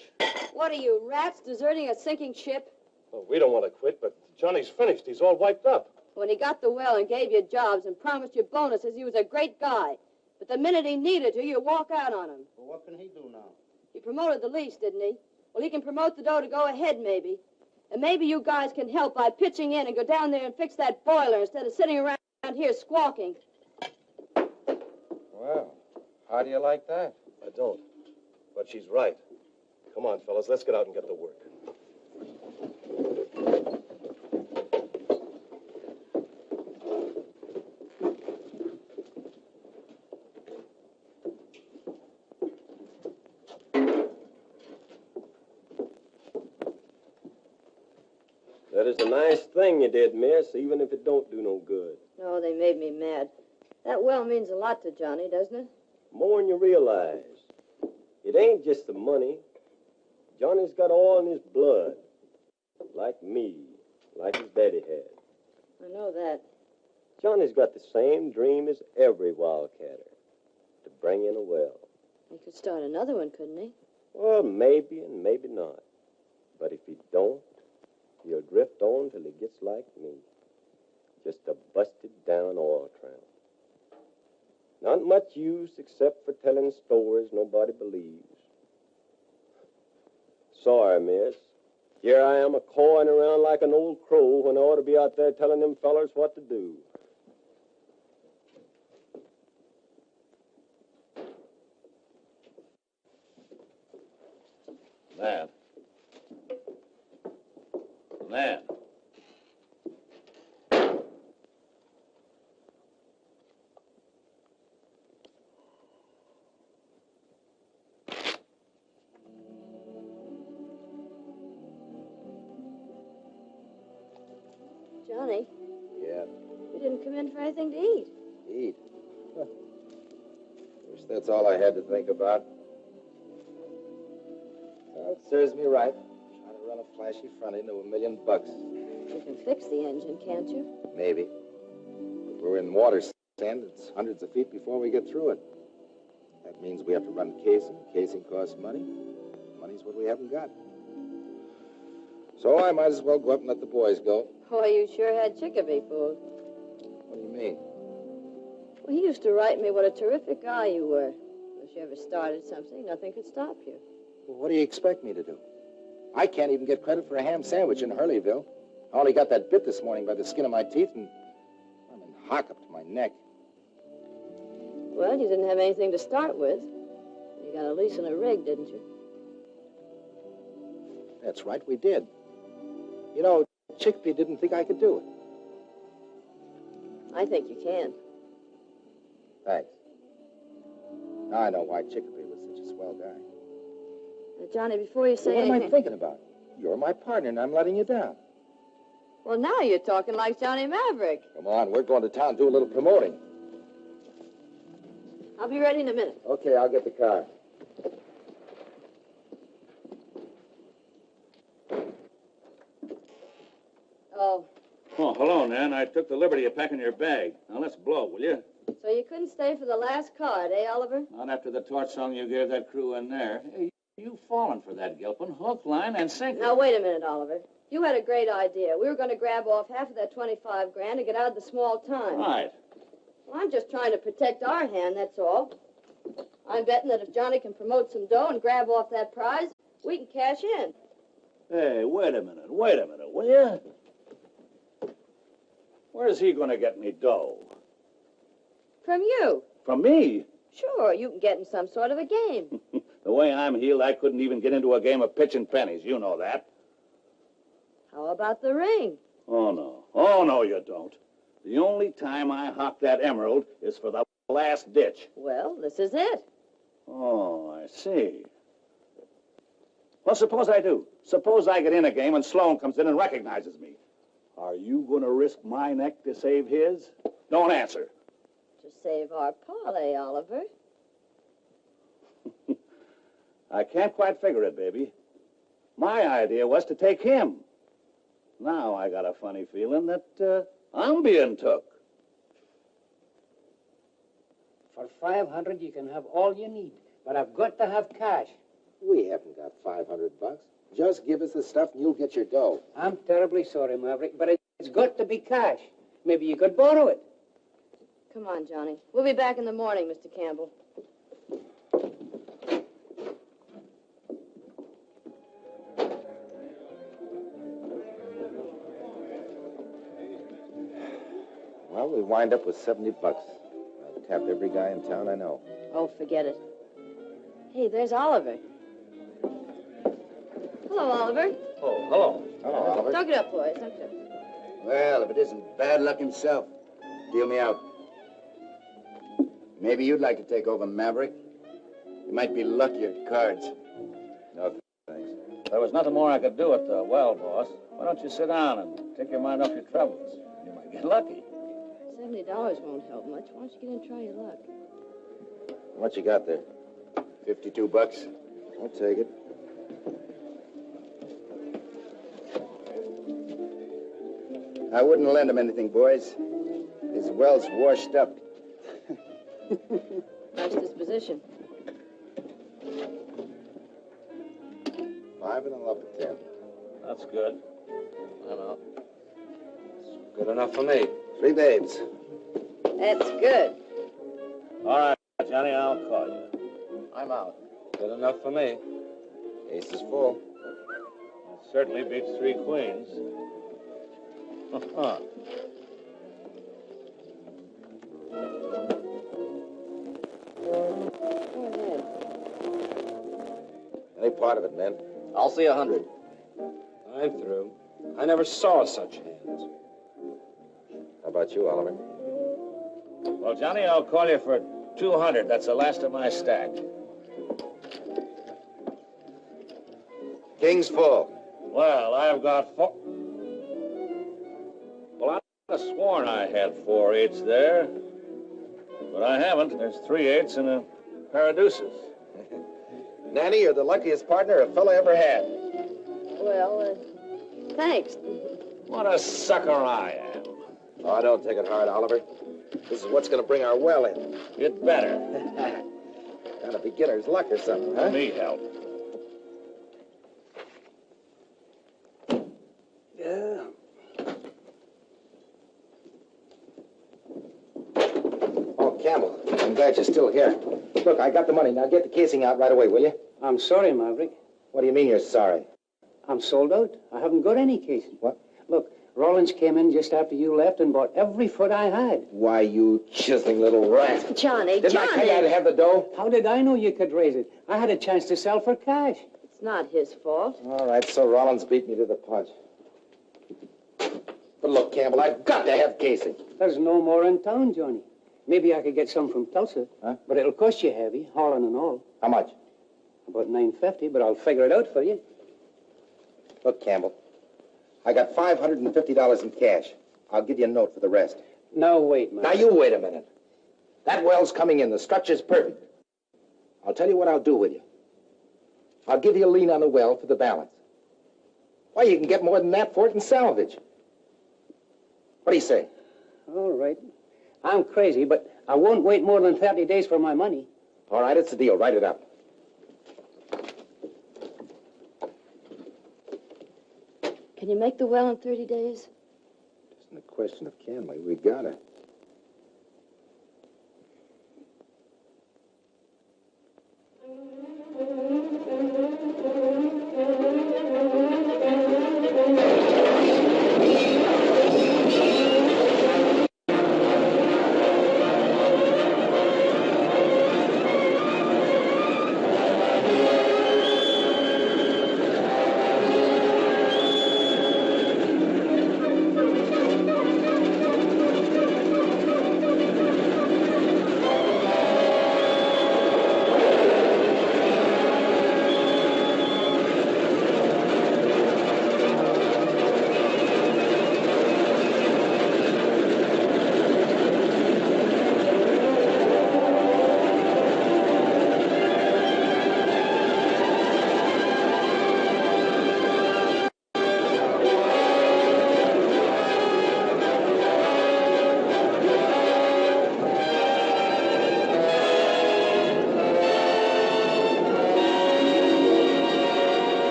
What are you, rats, deserting a sinking ship? Well, we don't want to quit, but Johnny's finished. He's all wiped up. When he got the well and gave you jobs and promised you bonuses, he was a great guy. But the minute he needed to, you walk out on him. Well, what can he do now? He promoted the lease, didn't he? Well, he can promote the dough to go ahead, maybe. And maybe you guys can help by pitching in and go down there and fix that boiler instead of sitting around here squawking. Well, how do you like that? I don't. But she's right. Come on, fellas, let's get out and get to work. That is a nice thing you did, miss, even if it don't do no good. No, they made me mad. That well means a lot to Johnny, doesn't it? More than you realize. It ain't just the money. Johnny's got all in his blood. Like me. Like his daddy had. I know that. Johnny's got the same dream as every wildcatter. To bring in a well. He could start another one, couldn't he? Well, maybe and maybe not. But if he don't, he'll drift on till he gets like me. Just a busted-down oil tramp. Not much use except for telling stories nobody believes. Sorry, miss. Here I am a-cawing around like an old crow when I ought to be out there telling them fellers what to do. Man. Man. That's all I had to think about. Well, it serves me right. Trying to run a flashy front into $1 million. You can fix the engine, can't you? Maybe. But we're in water sand. It's hundreds of feet before we get through it. That means we have to run casing. Casing costs money. Money's what we haven't got. So I might as well go up and let the boys go. Boy, you sure had Chicopee fooled. What do you mean? Well, he used to write me what a terrific guy you were. If you ever started something, nothing could stop you. Well, what do you expect me to do? I can't even get credit for a ham sandwich in Hurleyville. I only got that bit this morning by the skin of my teeth, and I'm in hock up to my neck. Well, you didn't have anything to start with. You got a lease and a rig, didn't you? That's right, we did. You know, Chicopee didn't think I could do it. I think you can. Thanks. Now I know why Chicopee was such a swell guy. Now, Johnny, before you say What anything... am I thinking about? You're my partner, and I'm letting you down. Well, now you're talking like Johnny Maverick. Come on, we're going to town, do a little promoting. I'll be ready in a minute. Okay, I'll get the car. Oh, Oh, hello, Nan. I took the liberty of packing your bag. Now, let's blow, will you? so you couldn't stay for the last card, eh, Oliver? Not after the torch song you gave that crew in there. Hey, you fallen for that, Gilpin. Hook, line, and sinker. Now, wait a minute, Oliver. You had a great idea. We were going to grab off half of that 25 grand and get out of the small time. Right. Well, I'm just trying to protect our hand, that's all. I'm betting that if Johnny can promote some dough and grab off that prize, we can cash in. Hey, wait a minute, will you? Where's he going to get me dough? From you. From me? Sure, you can get in some sort of a game. The way I'm heeled, I couldn't even get into a game of pitch and pennies. You know that. How about the ring? Oh, no, you don't. The only time I hock that emerald is for the last ditch. Well, this is it. Oh, I see. Well, suppose I do. Suppose I get in a game and Sloan comes in and recognizes me. Are you going to risk my neck to save his? Don't answer. To save our parlay, Oliver. I can't quite figure it, baby. My idea was to take him. Now I got a funny feeling that I'm being took. For 500, you can have all you need, but I've got to have cash. We haven't got $500. Just give us the stuff and you'll get your dough. I'm terribly sorry, Maverick, but it's got to be cash. Maybe you could borrow it. Come on, Johnny. We'll be back in the morning, Mr. Campbell. Well, we wind up with $70. I've tapped every guy in town I know. Oh, forget it. Hey, there's Oliver. Hello, Oliver. Oh, hello. Hello, Oliver. Talk it up, boys. Talk it up. Well, if it isn't bad luck himself, deal me out. Maybe you'd like to take over, Maverick. You might be lucky at cards. No, thanks. There was nothing more I could do at the well, boss. Why don't you sit down and take your mind off your troubles? You might get lucky. $70 won't help much. Why don't you get in and try your luck? What you got there? $52. I'll take it. I wouldn't lend him anything, boys. His well's washed up. Nice disposition. 5 and 11 at 10. That's good. I know. It's good enough for me. 3 babes. That's good. All right, Johnny, I'll call you. I'm out. Good enough for me. Ace is full. It certainly beats 3 queens. Go ahead. Any part of it, men. I'll see 100. I'm through. I never saw such hands. How about you, Oliver? Well, Johnny, I'll call you for 200. That's the last of my stack. King's full. Well, I've got 4. Well, I could have sworn I had 4 8s there. But I haven't. There's 3 8s and a pair of deuces. Nanny, you're the luckiest partner a fella ever had. Well, thanks. What a sucker I am. Oh, don't take it hard, Oliver. This is what's going to bring our well in. It better. Kind of beginner's luck or something, huh? Need help. Yeah. Oh, Campbell, I'm glad you're still here. Look, I got the money. Now get the casing out right away, will you? I'm sorry, Maverick. What do you mean you're sorry? I'm sold out. I haven't got any casing. What? Look, Rollins came in just after you left and bought every foot I had. Why, you chiseling little rat. Johnny, Didn't I tell you I'd have the dough? How did I know you could raise it? I had a chance to sell for cash. It's not his fault. All right, so Rollins beat me to the punch. But look, Campbell, I've got to have casing. There's no more in town, Johnny. Maybe I could get some from Tulsa. Huh? But it'll cost you heavy, hauling and all. How much? About $9.50, but I'll figure it out for you. Look, Campbell, I got $550 in cash. I'll give you a note for the rest. Now, wait, man. Now, you wait a minute. That well's coming in. The structure's perfect. I'll tell you what I'll do with you. I'll give you a lien on the well for the balance. Why, you can get more than that for it in salvage. What do you say? All right. I'm crazy, but I won't wait more than 30 days for my money. All right, it's a deal. Write it up. Can you make the well in 30 days? Isn't a question of can we? We got it.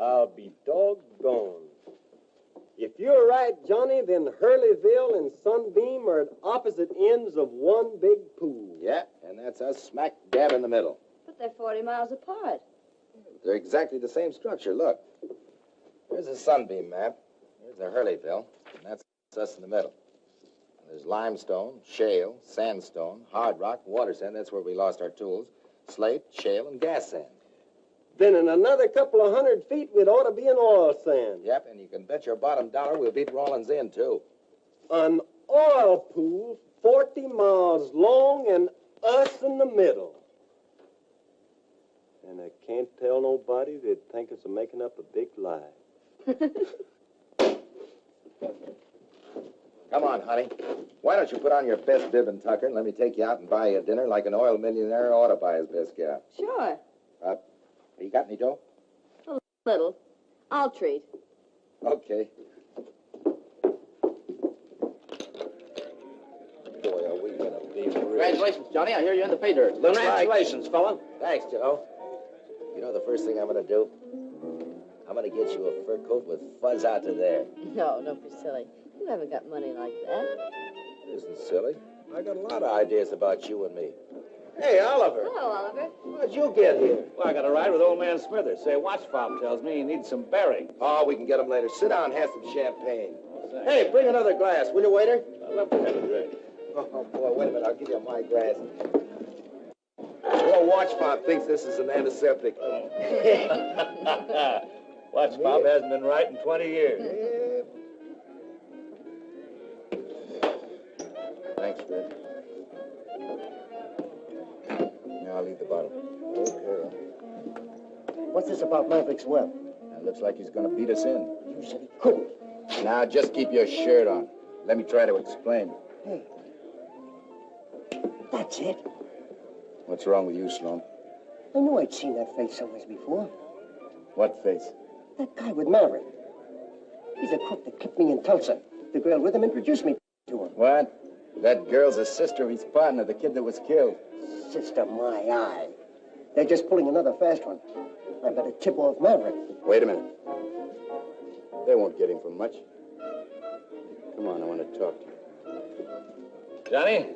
I'll be doggone. If you're right, Johnny, then Hurleyville and Sunbeam are at opposite ends of one big pool. Yeah, and that's us smack dab in the middle. But they're 40 miles apart. They're exactly the same structure. Look. There's a Sunbeam map. Here's the Hurleyville, and that's us in the middle. And there's limestone, shale, sandstone, hard rock, water sand. That's where we lost our tools. Slate, shale, and gas sand. Then in another couple of 100 feet, we'd ought to be in oil sand. Yep, and you can bet your bottom dollar we'll beat Rollins in, too. An oil pool 40 miles long and us in the middle. And I can't tell nobody they'd think us of making up a big lie. Come on, honey. Why don't you put on your best bib and tucker and let me take you out and buy you a dinner like an oil millionaire ought to buy his best gal. Sure. You got any dough? A little. I'll treat. Okay. Boy, are we gonna be rich. Congratulations, Johnny. I hear you're in the pay dirt. Congratulations, fella. Thanks, Joe. You know the first thing I'm gonna do? I'm gonna get you a fur coat with fuzz out to there. No, don't be silly. You haven't got money like that. It isn't silly. I got a lot of ideas about you and me. Hey, Oliver. Hello, Oliver. How'd you get here? Well, I got a ride with old man Smithers. Say, watch fob tells me he needs some bearing. Oh, we can get him later. Sit down and have some champagne. Hey, bring another glass, will you, waiter? I'd love to have a drink. Oh, boy, wait a minute. I'll give you my glass. Your watch fob thinks this is an antiseptic. Watch fob hasn't been right in 20 years. Thanks, Fred. Now I'll leave the bottle. Okay. What's this about Maverick's well? It looks like he's going to beat us in. You said he couldn't. Now, just keep your shirt on. Let me try to explain. Hey. That's it. What's wrong with you, Sloan? I knew I'd seen that face somewhere before. What face? That guy with Maverick. He's a crook that clipped me in Tulsa. The girl with him introduced me to him. What? That girl's a sister of his partner, the kid that was killed. Sister, my eye. They're just pulling another fast one. I better tip off Maverick. Wait a minute. They won't get him for much. Come on, I want to talk to you. Johnny,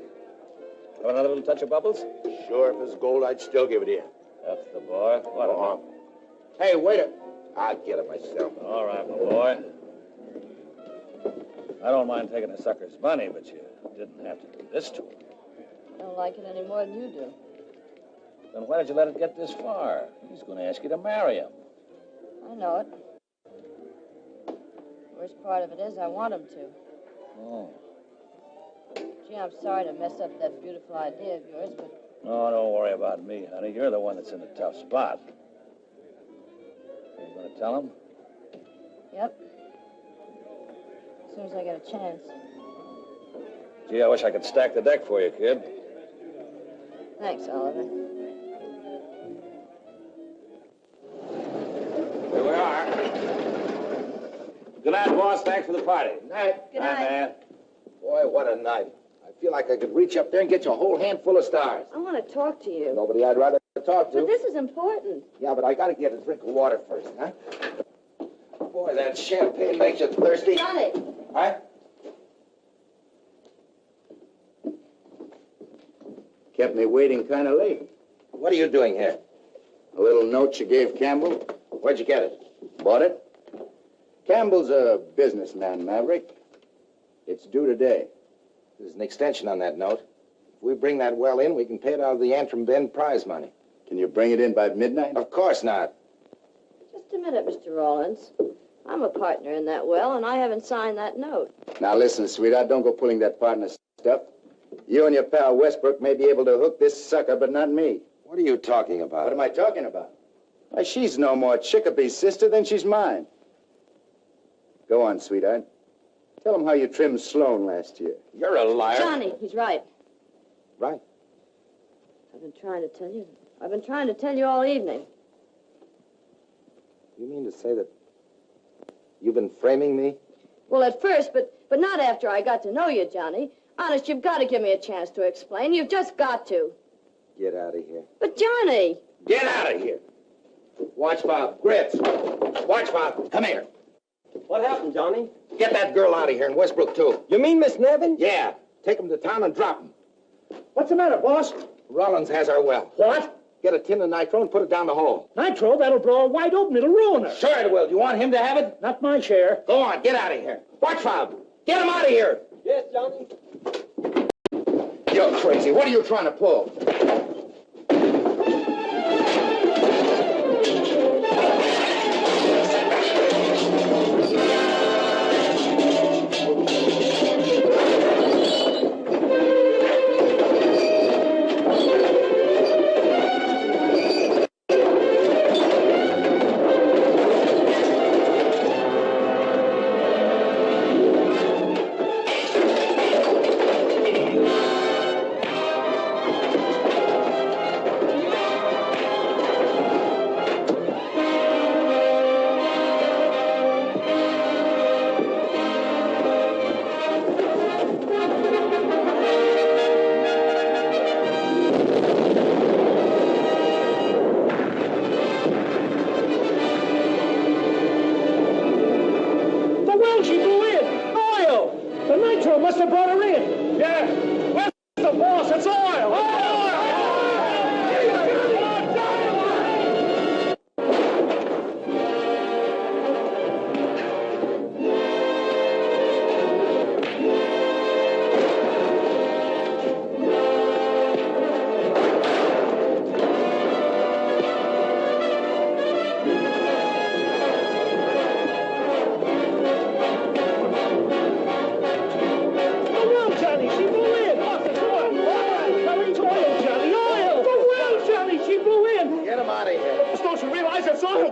have another little touch of bubbles? Sure, if it's gold, I'd still give it to you. That's the boy. What a... Hey, wait a... I'll get it myself. All right, my boy. I don't mind taking a sucker's money, but you didn't have to do this to him. I don't like it any more than you do. Then why did you let it get this far? He's going to ask you to marry him. I know it. Worst part of it is I want him to. Oh. Gee, I'm sorry to mess up that beautiful idea of yours, but... No, don't worry about me, honey. You're the one that's in a tough spot. You going to tell him? Yep. As soon as I get a chance. Gee, I wish I could stack the deck for you, kid. Thanks, Oliver. Here we are. Good night, boss. Thanks for the party. Night. Good night. man. Boy, what a night. I feel like I could reach up there and get you a whole handful of stars. I want to talk to you. Nobody I'd rather talk to. But this is important. Yeah, but I gotta get a drink of water first, huh? Boy, that champagne makes you thirsty. Johnny! Huh? Kept me waiting kind of late. What are you doing here? A little note you gave Campbell. Where'd you get it? Bought it. Campbell's a businessman, Maverick. It's due today. There's an extension on that note. If we bring that well in, we can pay it out of the Antrim Bend prize money. Can you bring it in by midnight? Of course not. Just a minute, Mr. Rawlins. I'm a partner in that well, and I haven't signed that note. Now listen, sweetheart, don't go pulling that partner stuff. You and your pal Westbrook may be able to hook this sucker, but not me. What are you talking about? What am I talking about? Why, she's no more Chickabee's sister than she's mine. Go on, sweetheart. Tell him how you trimmed Sloan last year. You're a liar. Johnny, he's right. Right. I've been trying to tell you. I've been trying to tell you all evening. You mean to say that you've been framing me? Well, at first, but not after I got to know you, Johnny. Honest, you've got to give me a chance to explain. You've just got to. Get out of here. But, Johnny! Get out of here. Watch Bob. Grits. Watch Bob. Come here. What happened, Johnny? Get that girl out of here, and Westbrook, too. You mean Miss Nevin? Yeah. Take him to town and drop him. What's the matter, boss? Rollins has our well. What? Get a tin of nitro and put it down the hole. Nitro? That'll blow her wide open. It'll ruin her. Sure it will. You want him to have it? Not my share. Go on. Get out of here. Watch Bob. Get him out of here. Yes, Johnny. You're crazy. What are you trying to pull? Must have brought her in. Yeah. Where's the boss? It's oil.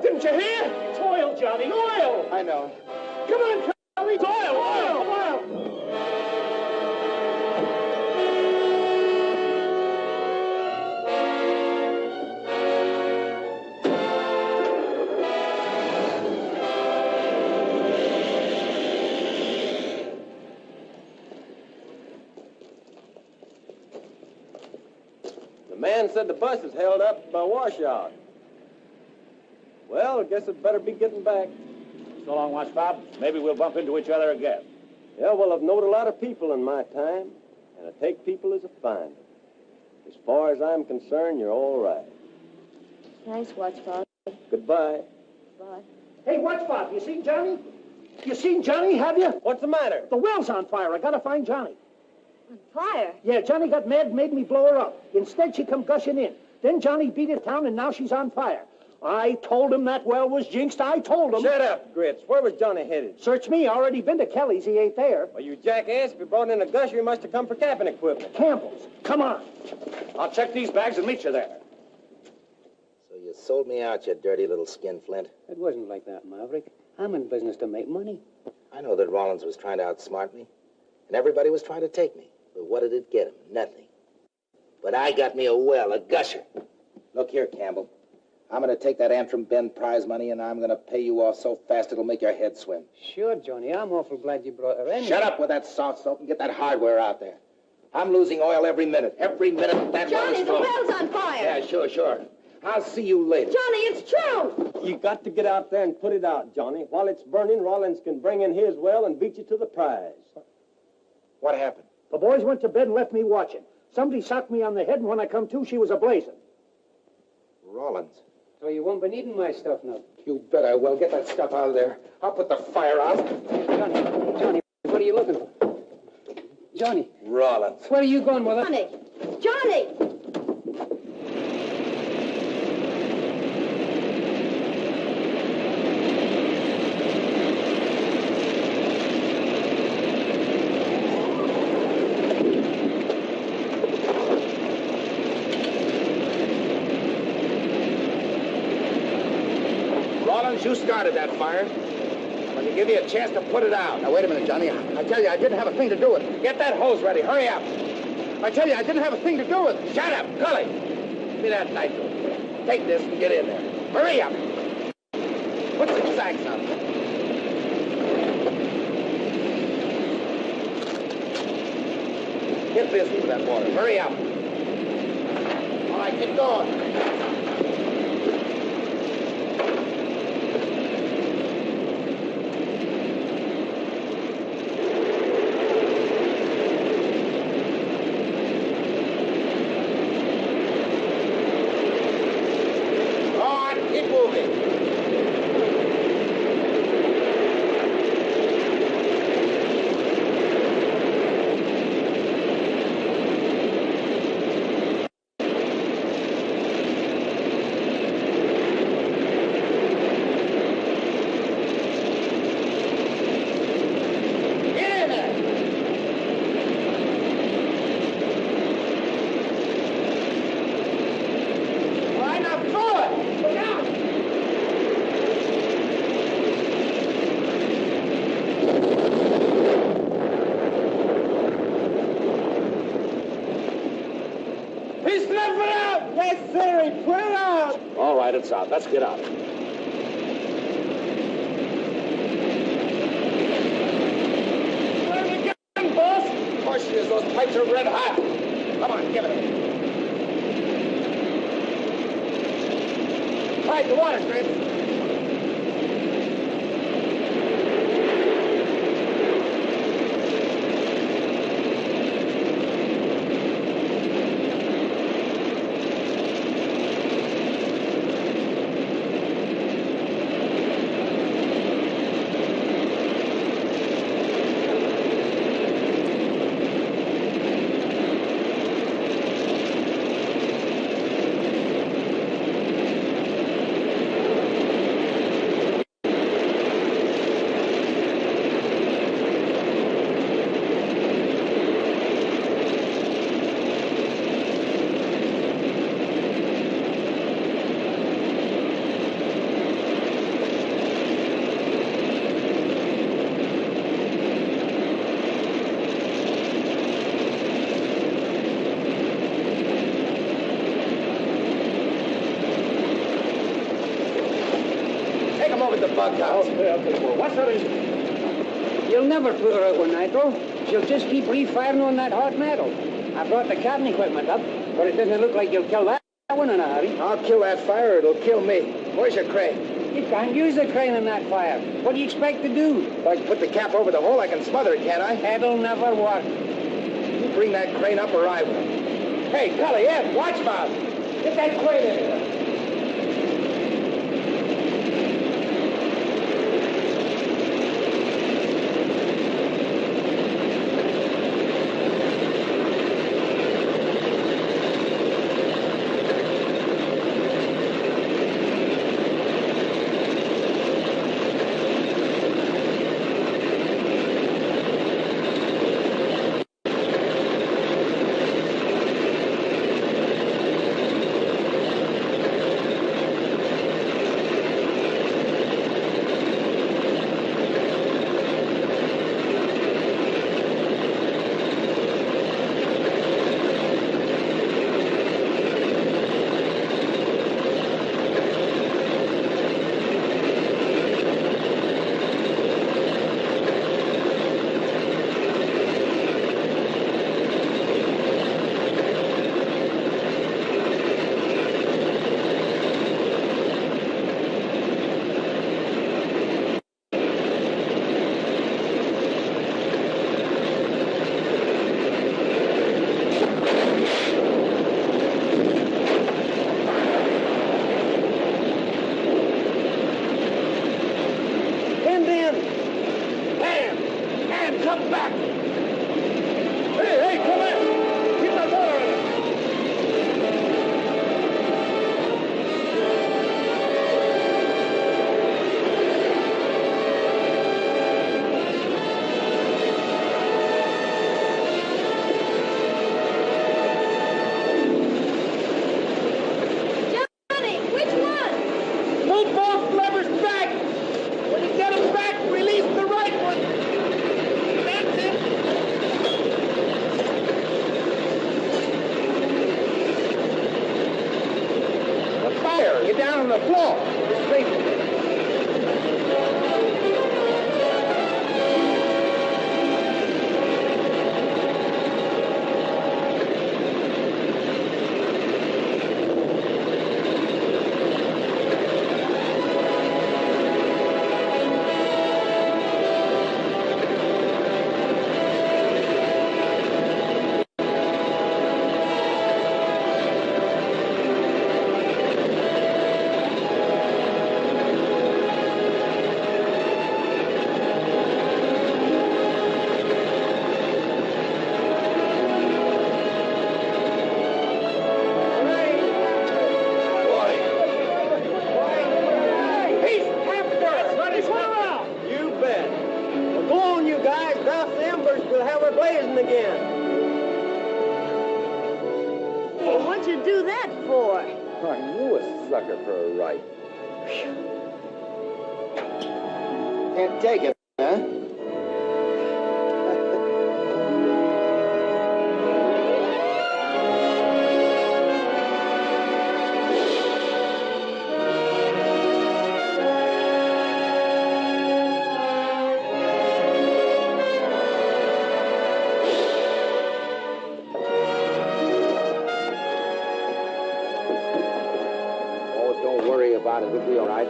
Didn't you hear? It's oil, Johnny, oil! I know. Come on, Charlie! It's oil! Oil! The man said the bus is held up by washout. Well, I guess it better be getting back. So long, Watch Bob. Maybe we'll bump into each other again. Yeah, well, I've known a lot of people in my time, and I take people as I find them. As far as I'm concerned, you're all right. Thanks, Watch Bob. Goodbye. Bye. Hey, Watch Bob, you seen Johnny? You seen Johnny, have you? What's the matter? The well's on fire. I gotta find Johnny. On fire? Yeah, Johnny got mad and made me blow her up. Instead, she come gushing in. Then Johnny beat it down, and now she's on fire. I told him that well was jinxed. I told him. Shut up, Grits. Where was Johnny headed? Search me. Already been to Kelly's. He ain't there. Well, you jackass. If you brought in a gusher, you must have come for camping equipment. Campbell's. Come on. I'll check these bags and meet you there. So you sold me out, you dirty little skinflint. It wasn't like that, Maverick. I'm in business to make money. I know that Rollins was trying to outsmart me, and everybody was trying to take me. But what did it get him? Nothing. But I got me a well, a gusher. Look here, Campbell. I'm going to take that Antrim Bend prize money, and I'm going to pay you off so fast it'll make your head swim. Sure, Johnny. I'm awful glad you brought her in. Shut up with that soft soap and get that hardware out there. I'm losing oil every minute. Every minute that Johnny, the well's well's on fire. Yeah, sure. I'll see you later. Johnny, it's true. You got to get out there and put it out, Johnny. While it's burning, Rollins can bring in his well and beat you to the prize. What happened? The boys went to bed and left me watching. Somebody socked me on the head, and when I come to, she was ablazing. Rollins. So you won't be needing my stuff now. You bet I will. Get that stuff out of there. I'll put the fire out. Johnny, what are you looking for? Johnny. Rollins. Where are you going with it? Johnny! You started that fire. Let me give you a chance to put it out. Now, wait a minute, Johnny. I tell you, I didn't have a thing to do with it. Get that hose ready. Hurry up. I tell you, I didn't have a thing to do with it. Shut up, Gully. Give me that nitro. Take this and get in there. Hurry up. Put some sacks on. Get busy with that water. Hurry up. All right, get going. All right, it's out. Let's get out. Where are we going, boss? Of course she is. Those pipes are red hot. Come on, give it a me. Fight the water, Gritz. my cows. What's that? You'll never put her out with nitro. She'll just keep refiring on that hot metal. I brought the cotton equipment up, but it doesn't look like you'll kill that one in a hurry. I'll kill that fire or it'll kill me. Where's your crane? You can't use the crane in that fire. What do you expect to do? If I can put the cap over the hole, I can smother it, can't I? That'll never work. You bring that crane up or I will. Hey, Cully, Ed, watch mouth. Get that crane in here. Can't take it, huh? Oh, don't worry about it. We'll be all right.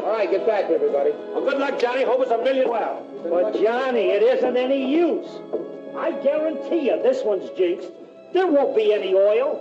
All right, get back, everybody. Well, good luck, Johnny. Hope it's a million well. But, Johnny, it isn't any use. I guarantee you this one's jinxed. There won't be any oil.